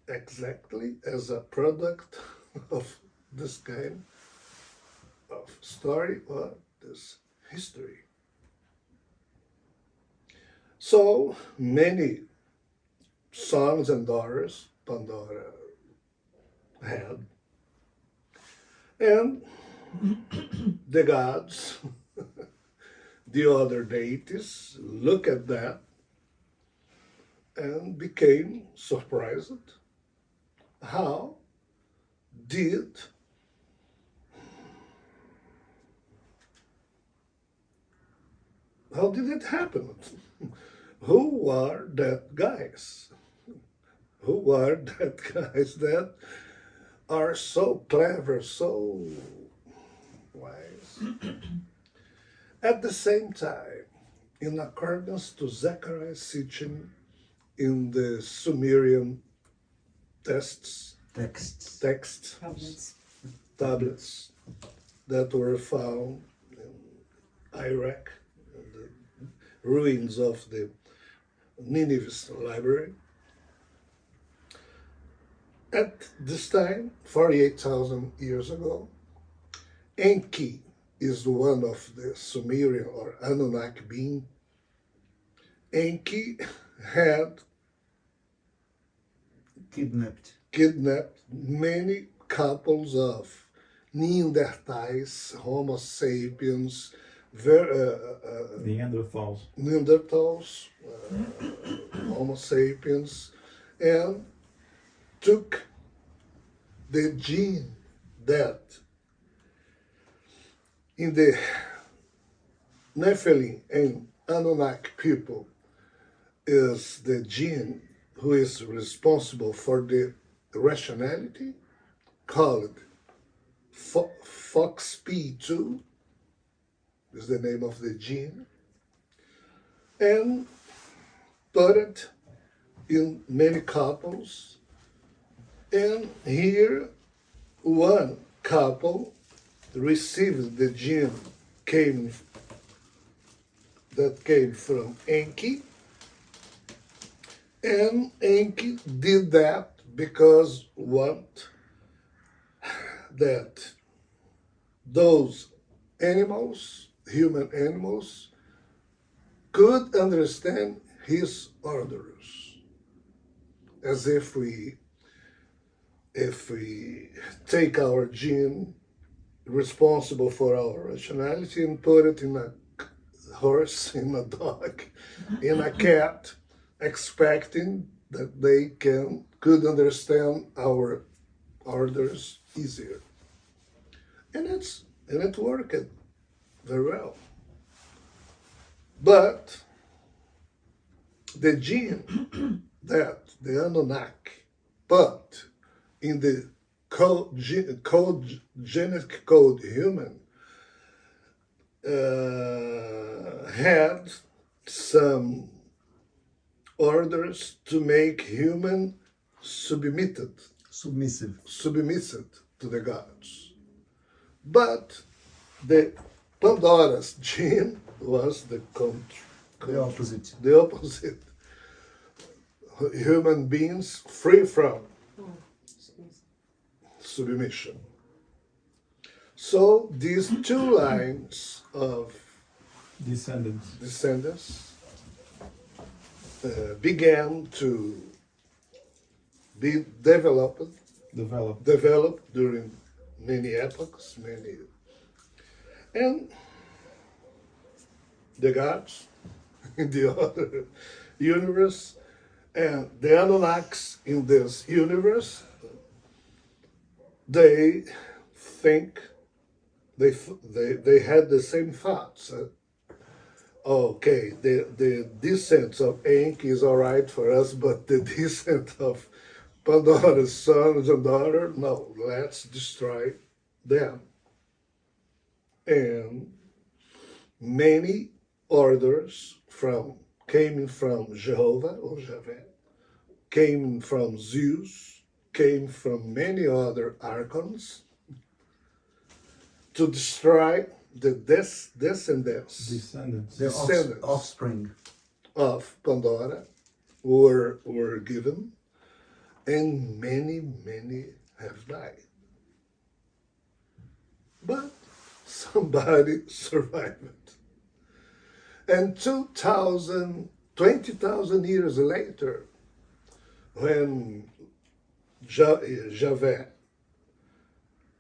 exactly as a product of this kind of story or this history. So many sons and daughters Pandora had, and the gods, the other deities, look at that and became surprised. How did it happen? Who are that guys? Who are that guys that are so clever, so wise? At the same time, in accordance to Zechariah's teaching in the Sumerian texts, tablets that were found in Iraq, in the ruins of the Nineveh library. At this time, 48,000 years ago, Enki is one of the Sumerian or Anunnaki being. Enki had kidnapped many couples of Neanderthals, Homo sapiens, Neanderthals, Homo sapiens, and took the gene that in the Nephilim and Anunnaki people is the gene who is responsible for the rationality, called FOXP2, is the name of the gene, and put it in many couples. And here, one couple received the gene that came from Enki, and Enki did that because want that those animals, human animals, could understand his orders, as if we take our gene responsible for our rationality and put it in a horse, in a dog, in a cat, expecting that they could understand our orders easier. And it worked very well. But the gene that the Anunnaki put in the genetic code human had some orders to make human submitted Submissive. to the gods. But the Pandora's gene was the opposite. The opposite. Human beings free from submission. So these two lines of descendants began to be developed during many epochs, and the gods in the other universe and the Anunnakis in this universe, they think they had the same thoughts. Okay, the descent of Enki is all right for us, but the descent of Pandora's sons and daughter, no, let's destroy them. And many orders came from Jehovah or Javeh, came from Zeus, came from many other archons to destroy the descendants, Offspring. of Pandora were given, and many have died. But somebody survived. And 20,000 years later, when Javeh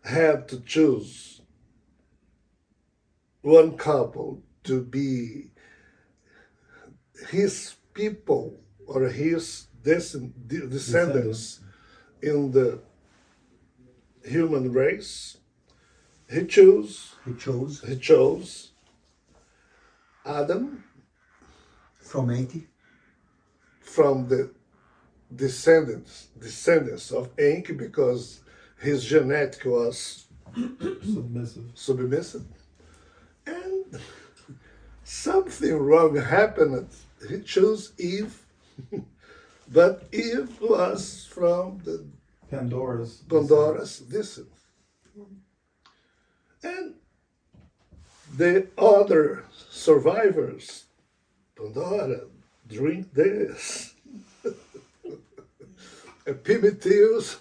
had to choose one couple to be his people or his descendants in the human race, he chose Adam From 80. from the descendants of Enki, because his genetic was submissive. And something wrong happened. He chose Eve, but Eve was from the Pandora's descent. And the other survivors, Pandora, drink this. Primitives,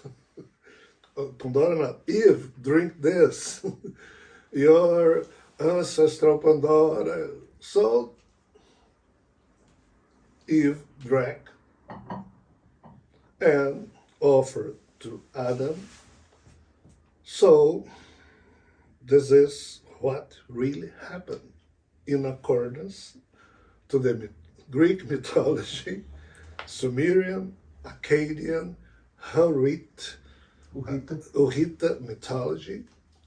Pandora, not Eve, drink this. Your ancestral Pandora. So Eve drank and offered to Adam. So this is what really happened in accordance to the Greek mythology, Sumerian, Akkadian, Uhita mythology,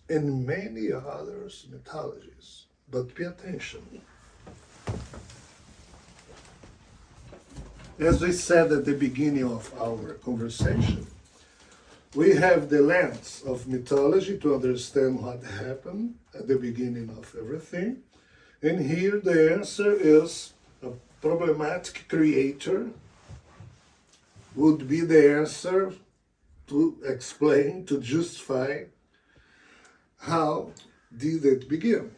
and many others mythologies. But pay attention. As we said at the beginning of our conversation, we have the lens of mythology to understand what happened at the beginning of everything. And here the answer is a problematic creator would be the answer to explain, to justify how did it begin.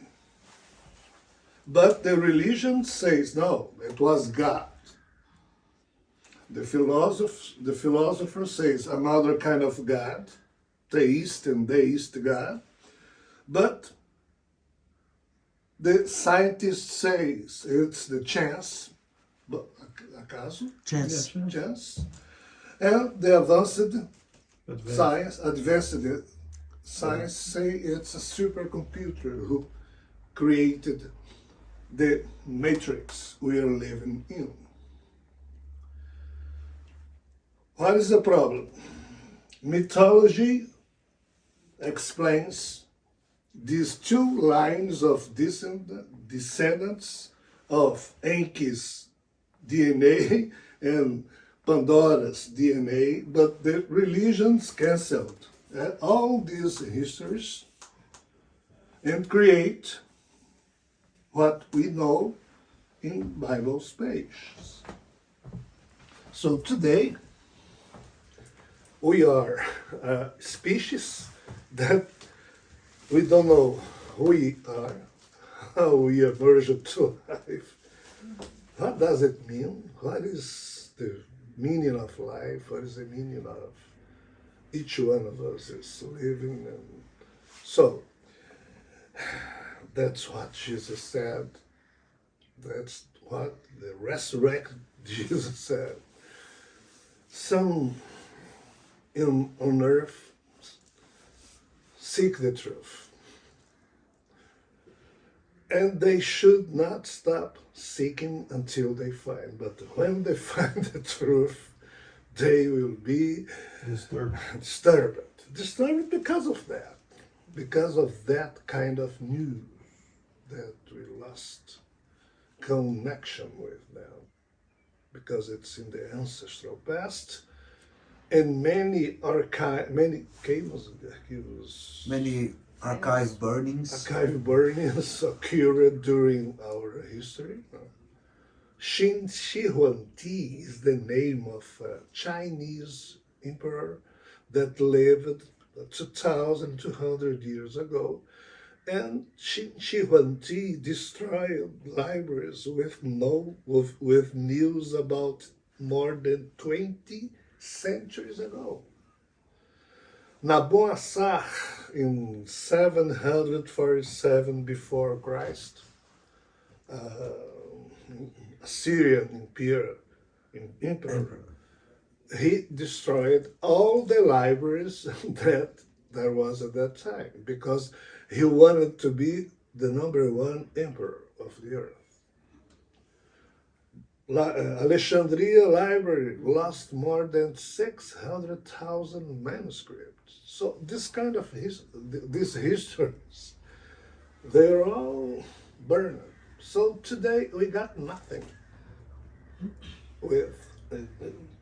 But the religion says no, it was God. The philosopher says another kind of God, theist and deist God, But the scientist says it's the chance, but acaso, Chance. chance, and the advanced science say it's a supercomputer who created the matrix we are living in. What is the problem? Mythology explains these two lines of descendants of Enki's DNA and Pandora's DNA, but the religions canceled all these histories and create what we know in Bible's pages. So today, we are a species that we don't know who we are, how we emerged to life. What does it mean? What is the meaning of life? What is the meaning of each one of us is living? And so, that's what Jesus said. That's what the resurrected Jesus said. Some on earth seek the truth. And they should not stop seeking until they find. But when they find the truth, they will be disturbed. Disturbed because of that. Because of that kind of news that we lost connection with them. Because it's in the ancestral past. And many caves, Many archive burnings. occurred during our history. Qin Shi Huangdi is the name of a Chinese emperor that lived 2,200 years ago. And Qin Shi Huangdi destroyed libraries with news about more than 20 centuries ago. Naboassar in 747 before Christ, Assyrian emperor, he destroyed all the libraries that there was at that time because he wanted to be the #1 emperor of the earth. Alexandria Library lost more than 600,000 manuscripts. So this kind of these histories, they're all burned. So today we got nothing with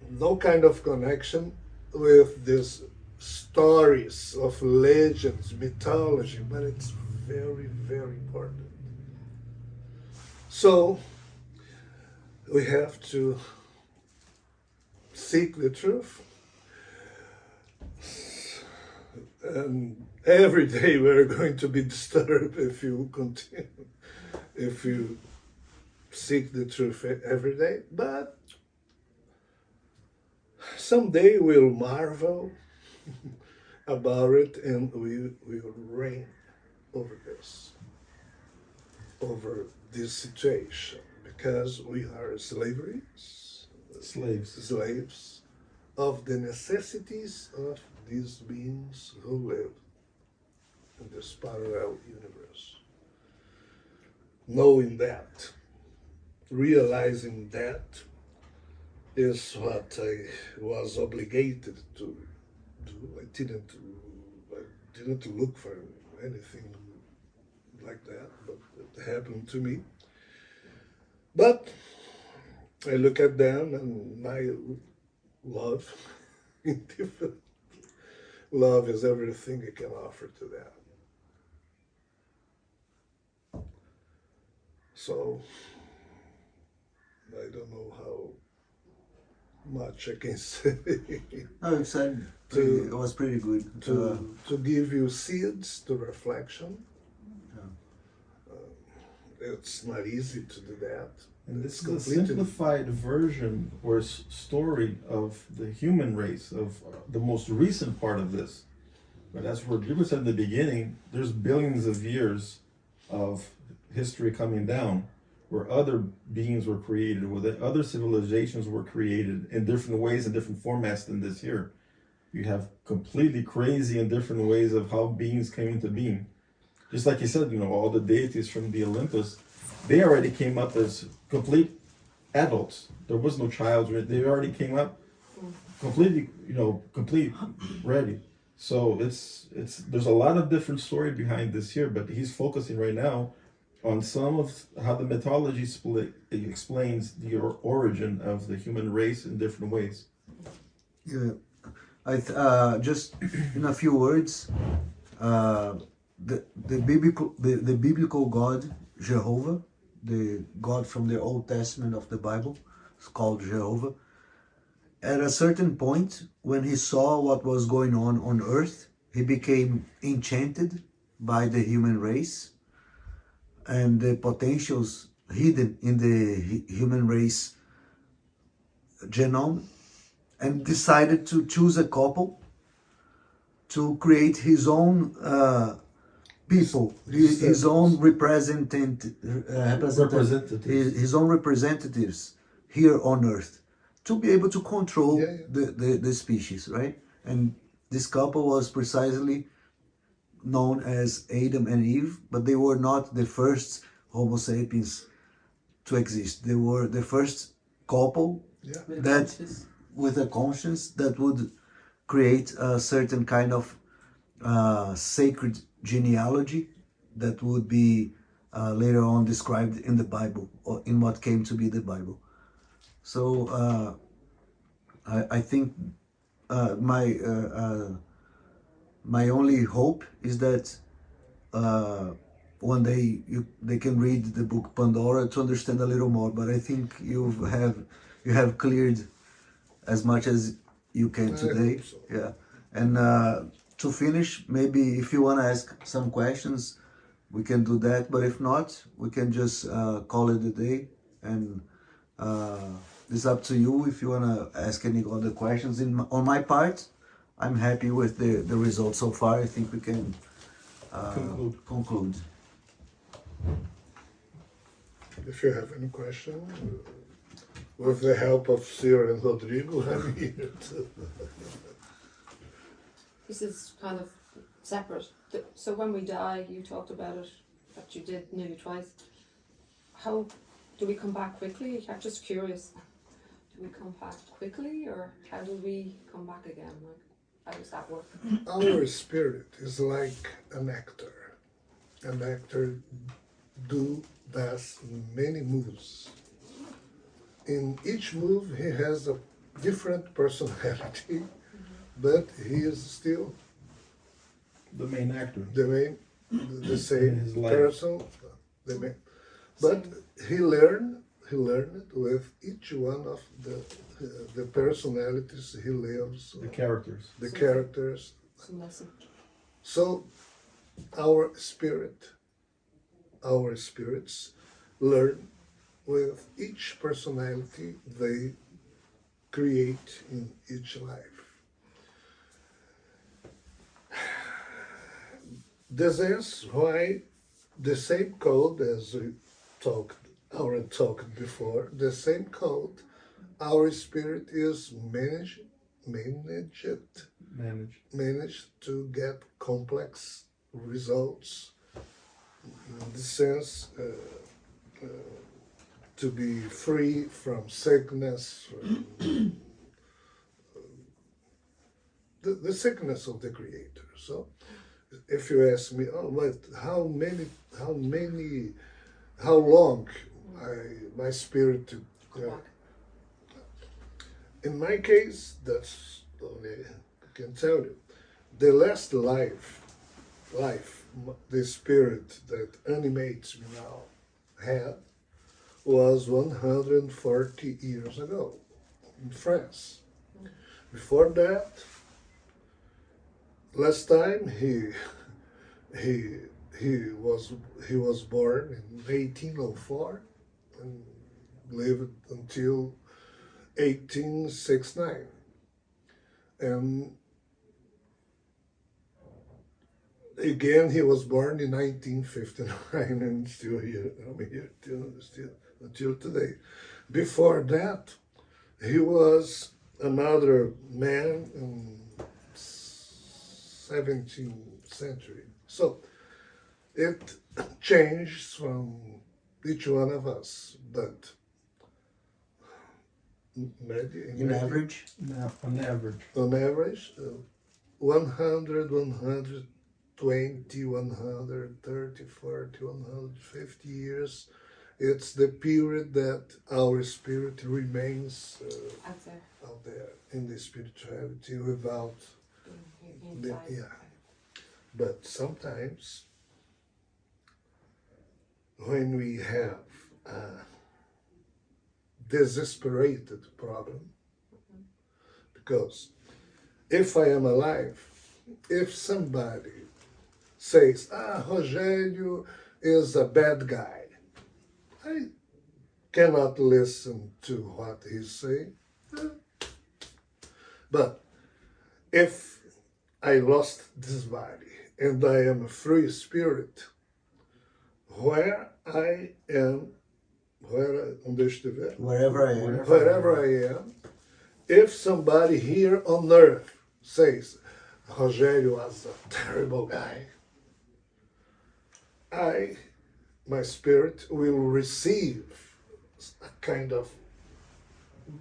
no kind of connection with these stories of legends, mythology, but it's very, very important. So we have to seek the truth. And every day we're going to be disturbed if you continue, if you seek the truth every day. But someday we'll marvel about it and we will reign over this situation. Because we are slaves of the necessities of these beings who live in this parallel universe. Knowing that, realizing that is what I was obligated to do. I didn't look for anything like that, but it happened to me. But I look at them and my love, love is everything I can offer to them. So I don't know how much I can say. No, you said it was pretty good. To give you seeds to reflection. It's not easy to do that. And this is a simplified version or story of the human race, of the most recent part of this. But as for Jupiter said in the beginning, there's billions of years of history coming down where other beings were created, where the other civilizations were created in different ways and different formats than this here. You have completely crazy and different ways of how beings came into being. Just like you said, you know, all the deities from the Olympus, they already came up as complete adults. There was no child, they already came up completely, you know, complete, ready. So it's there's a lot of different story behind this here, but he's focusing right now on some of how the mythology explains the origin of the human race in different ways. Yeah, just in a few words, the biblical God Jehovah, the God from the Old Testament of the Bible, is called Jehovah. At a certain point, when he saw what was going on earth, he became enchanted by the human race and the potentials hidden in the human race genome, and decided to choose a couple to create his own people, his own his own representatives here on earth, to be able to control the species, right? And this couple was precisely known as Adam and Eve, but they were not the first Homo sapiens to exist. They were the first couple that with a conscience that would create a certain kind of sacred genealogy that would be later on described in the Bible, or in what came to be the Bible. So I think my only hope is that one day they can read the book Pandora to understand a little more. But I think you have cleared as much as you can today. So. Yeah, and to finish, maybe if you want to ask some questions, we can do that. But if not, we can just call it a day. And it's up to you if you want to ask any other questions. On my part, I'm happy with the results so far. I think we can conclude. If you have any question, with the help of Sir and Rodrigo, I'm here too. This is kind of separate. So when we die, you talked about it, that you did nearly twice. How do we come back quickly? I'm just curious. Do we come back quickly, or how do we come back again? Like, how does that work? Our spirit is like an actor. An actor does many moves. In each move, he has a different personality, but he is still The main actor. the same His life. person. But he learned with each one of the personalities he lives. The characters. The characters. Some lesson. So our spirits learn with each personality they create in each life. This is why the same code, as we talked before, the same code, our spirit is managed to get complex results, in the sense to be free from sickness, from the sickness of the Creator. So, if you ask me, but how long my spirit in my case, that's only I can tell you. The last life, the spirit that animates me now had was 140 years ago in France. Before that, last time he was born in 1804 and lived until 1869. And again, he was born in 1959 and still here. I'm here still until today. Before that, he was another man in 17th century. So it changed from each one of us, but In average, No, on average. on average, 100, 120, 130, 40, 150 years. It's the period that our spirit remains Out there. out there in the spirituality without the, Inside. yeah. But sometimes when we have a desesperated problem, because if I am alive, if somebody says, Rogério is a bad guy, I cannot listen to what he's saying. But if I lost this body and I am a free spirit, where I am, onde eu estiver, wherever I am. wherever I am, if somebody here on earth says, Rogério was a terrible guy, my spirit will receive a kind of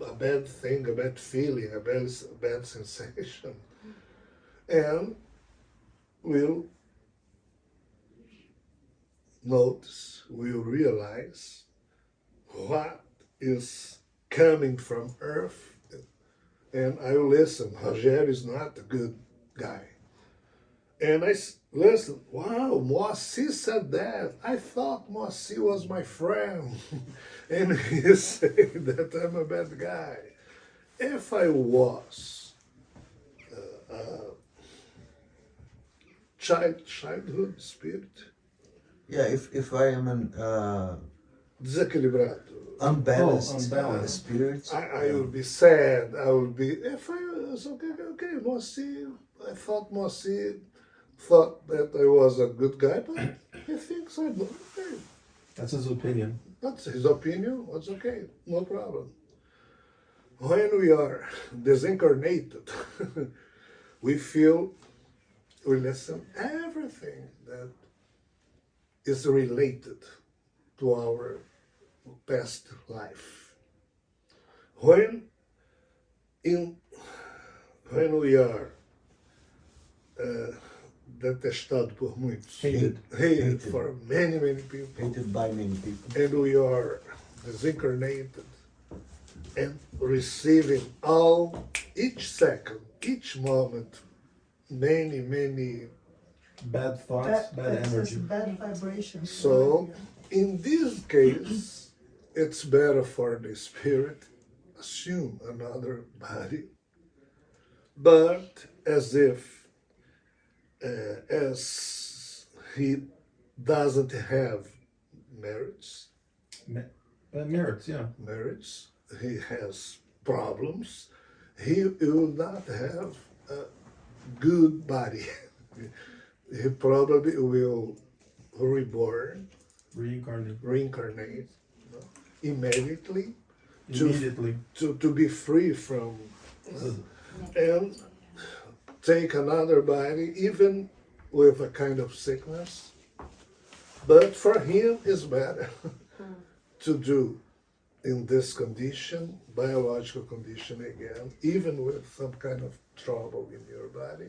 a bad thing, a bad feeling, a bad sensation, and will notice, will realize what is coming from earth, and I will listen. Rogério is not a good guy. And I listen, wow, Moacir said that. I thought Moacir was my friend. And he said that I'm a bad guy. If I was childhood spirit, Yeah, if I am an desequilibrado, unbalanced, unbalanced. spirit, I would be sad. I would be, if I was okay, Moacir, I thought Moacir thought that I was a good guy, but he thinks I'm not okay. That's his opinion. That's his opinion, that's okay, no problem. When we are disincarnated, we listen everything that is related to our past life. When we are detestado por muitos, hated for many people, hated by many people. and we are disincarnated and receiving each second, each moment, many. Bad thoughts, bad energy. Bad vibrations. So, in this case, it's better for the spirit assume another body, but as if as he doesn't have merits, Merits, yeah. he has problems, he will not have a good body. He probably will reincarnate immediately to be free from and take another body, even with a kind of sickness. But for him, it's better to do in this condition, biological condition again, even with some kind of trouble in your body,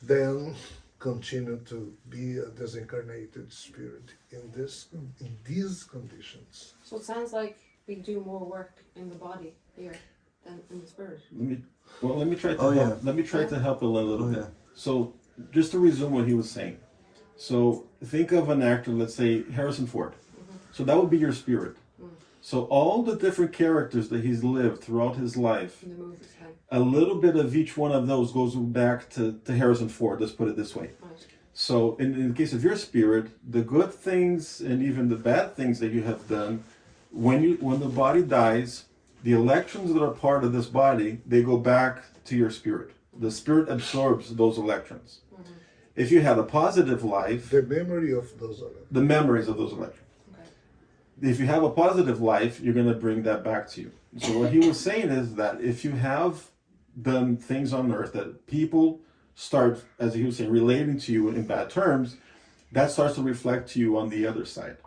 than continue to be a disincarnated spirit in these conditions. So it sounds like we do more work in the body here than in the spirit. Let me try to Oh, help. yeah. Let me try to help a little Oh, bit. yeah. So, just to resume what he was saying. So, think of an actor, let's say Harrison Ford. So that would be your spirit. So all the different characters that he's lived throughout his life, In the movies, how a little bit of each one of those goes back to Harrison Ford. Let's put it this way. right. So in the case of your spirit, the good things and even the bad things that you have done, when the body dies, the electrons that are part of this body, they go back to your spirit. The spirit absorbs those electrons. if you had a positive life, The memory of those electrons. the memories of those electrons. Okay. If you have a positive life, you're going to bring that back to you. So what he was saying is that if you have done things on earth that people start, as he was saying, relating to you in bad terms, that starts to reflect to you on the other side.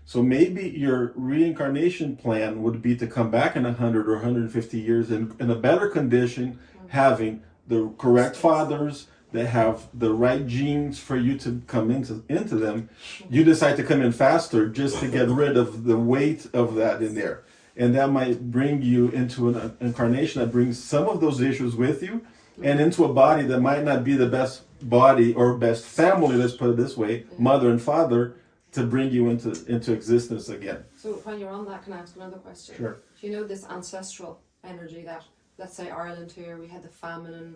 So maybe your reincarnation plan would be to come back in 100 or 150 years in a better condition, having the correct fathers that have the right genes for you to come into them. You decide to come in faster just to get rid of the weight of that in there. And that might bring you into an incarnation that brings some of those issues with you and into a body that might not be the best body or best family, let's put it this way, mother and father, to bring you into existence again. So when you're on that, can I ask another question? Sure. Do you know this ancestral energy that, let's say Ireland here, we had the famine and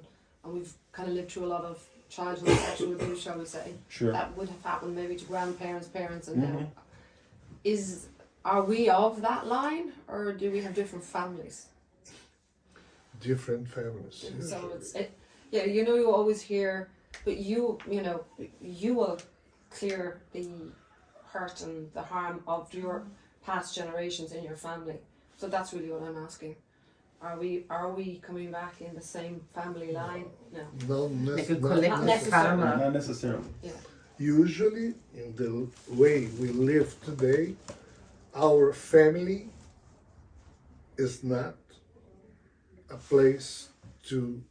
we've kind of lived through a lot of childhood sexual abuse, shall we say? Sure. That would have happened maybe to grandparents, parents, and Mhm. now. Are we of that line, or do we have different families? Different families. So yeah, you know, you always hear, but you will clear the hurt and the harm of your past generations in your family. So that's really what I'm asking. Are we coming back in the same family line? No. Like a Not collective necessarily. karma. Not necessarily. Yeah. Usually, in the way we live today, our family is not a place to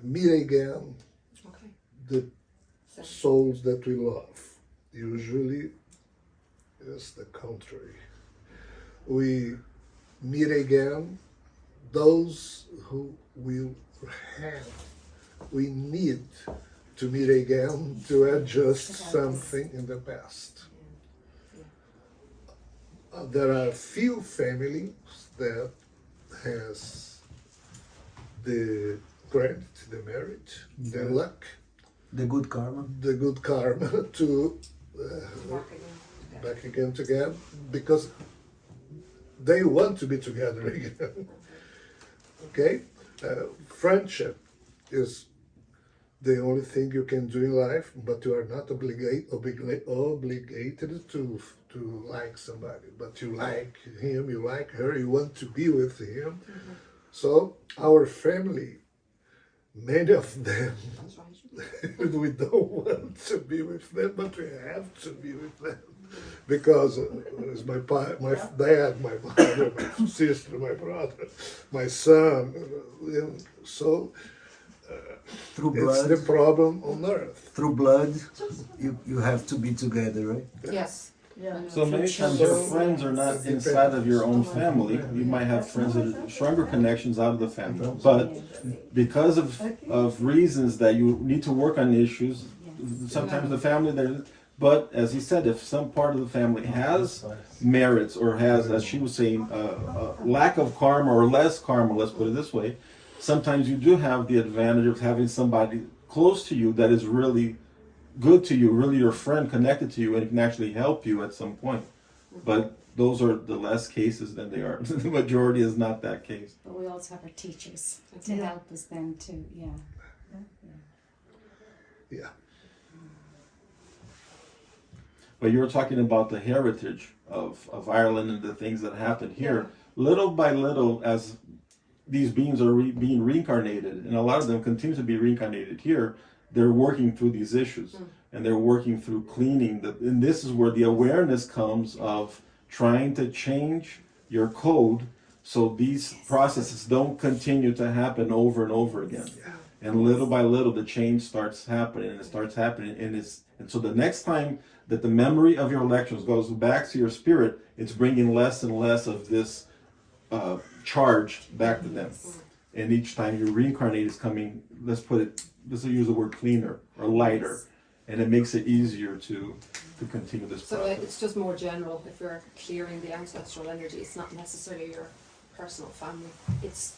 meet again Okay. the So, souls that we love. Usually, it's the contrary. We meet again those who will have. We need to meet again to adjust something in the past. There are few families that has the credit, the merit, the luck, The good karma. the good karma to back again. back again together because they want to be together again. Okay, friendship is the only thing you can do in life, but you are not obligated to like somebody. But you like him, you like her, you want to be with him. So our family, many of them, That's right. we don't want to be with them, but we have to be with them because it's my dad, my mother, my sister, my brother, my son. So Through it's blood. the problem on earth. Through blood, you have to be together, right? Yes. Yeah. So many times your friends are not inside of your own family. You might have friends that are stronger connections out of the family. But because of reasons that you need to work on issues, sometimes the family there. But as he said, if some part of the family has merits or has, as she was saying, a lack of karma or less karma, let's put it this way, sometimes you do have the advantage of having somebody close to you that is really good to you, really your friend, connected to you, and can actually help you at some point. But those are the less cases than they are. The majority is not that case. But we also have our teachers to help us then too, yeah. Yeah. But you were talking about the heritage of Ireland and the things that happen here. Little by little, as these beings are being reincarnated, and a lot of them continue to be reincarnated here, they're working through these issues. And they're working through cleaning. And this is where the awareness comes of trying to change your code so these processes don't continue to happen over and over again. And little by little, the change starts happening, and it starts happening. And so the next time that the memory of your elections goes back to your spirit, it's bringing less and less of this charge back to them. And each time you reincarnate is coming, let's use the word cleaner or lighter. And it makes it easier to continue this So process. it's just more general. If you're clearing the ancestral energy, it's not necessarily your personal family. It's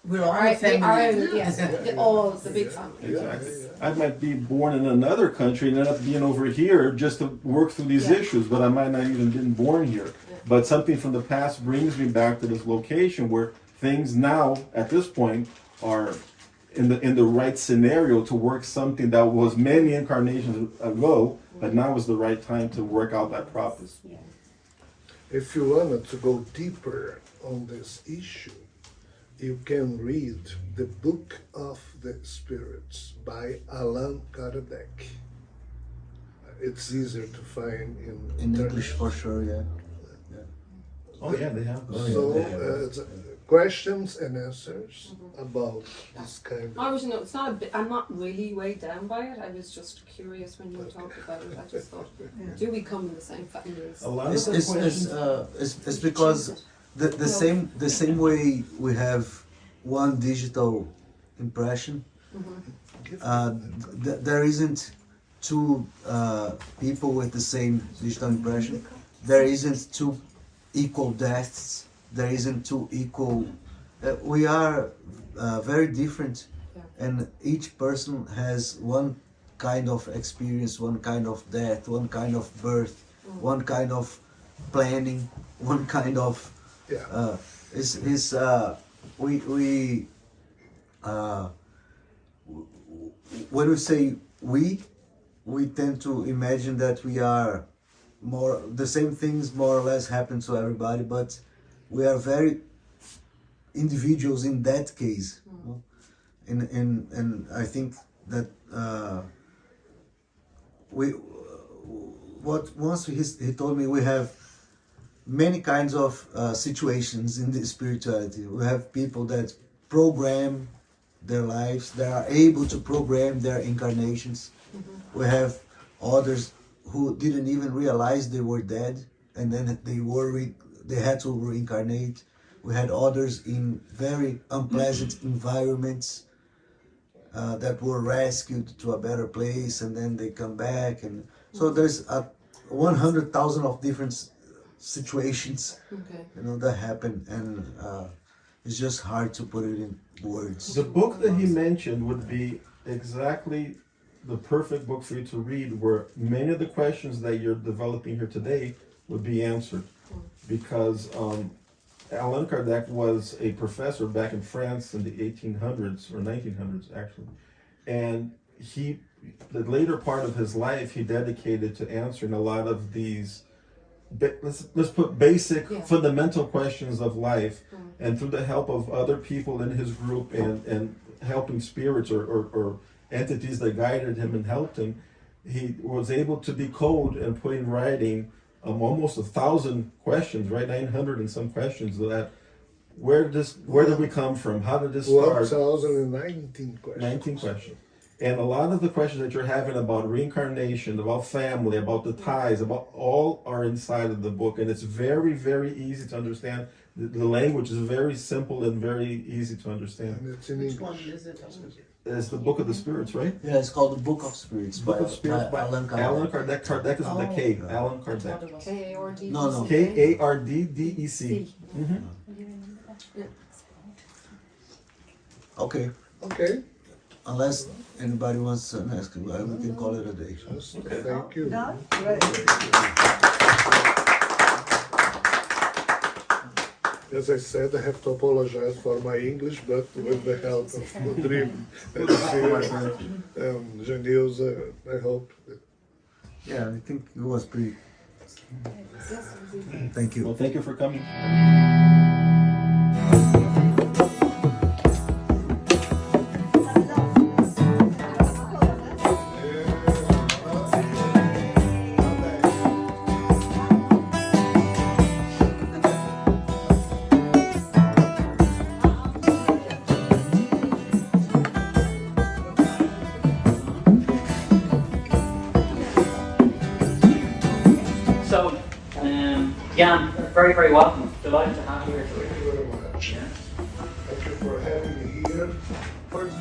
We're all the family. yes, the big family. Exactly. I might be born in another country and end up being over here just to work through these issues, but I might not even been born here. But something from the past brings me back to this location where things now, at this point, are in the right scenario to work something that was many incarnations ago, but now is the right time to work out that process. Yeah. If you wanted to go deeper on this issue, you can read the Book of the Spirits by Allan Kardec. It's easier to find in English for sure, yeah. Oh yeah, they have. So it's questions and answers about this kind I of. was, it's not a bit, I'm not really weighed down by it. I was just curious when you talked about it. I just thought, do we come in the same families? A lot of It's, the it's, questions. it's because the same way we have one digital impression, there isn't two people with the same digital impression. There isn't two equal deaths. There isn't two equal. We are very different, and each person has one kind of experience, one kind of death, one kind of birth, one kind of planning, one kind of. Yeah. When we say we tend to imagine that we are more the same things more or less happen to everybody, but we are very individuals in that case. No? And I think that he told me we have many kinds of situations in the spirituality. We have people that program their lives, they are able to program their incarnations. We have others who didn't even realize they were dead, and then they had to reincarnate. We had others in very unpleasant environments that were rescued to a better place, and then they come back. And so there's 100,000 of different situations, that happen, and it's just hard to put it in words. The book that he mentioned would be exactly the perfect book for you to read, where many of the questions that you're developing here today would be answered. Because Allan Kardec was a professor back in France in the 1800s, or 1900s actually. And the later part of his life, he dedicated to answering a lot of these, let's put basic, fundamental questions of life. And through the help of other people in his group and helping spirits or entities that guided him and helped him, he was able to decode and put in writing almost 1,000 questions, right? 900 and some questions. That where did we come from? How did this start? 1,019 questions. 19 questions. And a lot of the questions that you're having about reincarnation, about family, about the ties, about all are inside of the book, and it's very, very easy to understand. The language is very simple and very easy to understand. And it's in Which one English. is it? It's the Book of the Spirits, right? Yeah, it's called the Book of Spirits Book of Spirits by Allan Allan Kardec. Kardec. Kardec is with a K. Oh. Allan I thought Kardec. it was. K-A-R-D-E-C. No. K-A-R-D-D-E-C. Okay, Okay. unless anybody wants to ask, we can call it a day. Just thank you. Done? Great. As I said, I have to apologize for my English, but with the help of Rodrigo and Janilza, I hope. Yeah, I think it was pretty. Thank you. Well, thank you for coming. So, Jan, very, very welcome. Delighted to have you here. Thank you very much. Thank you for having me here. First,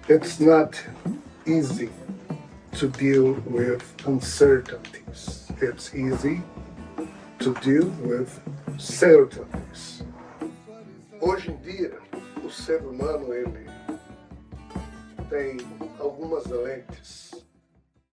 it's not easy to deal with uncertainties. It's easy to deal with certainties. Hoje em dia, o ser humano ele tem algumas lentes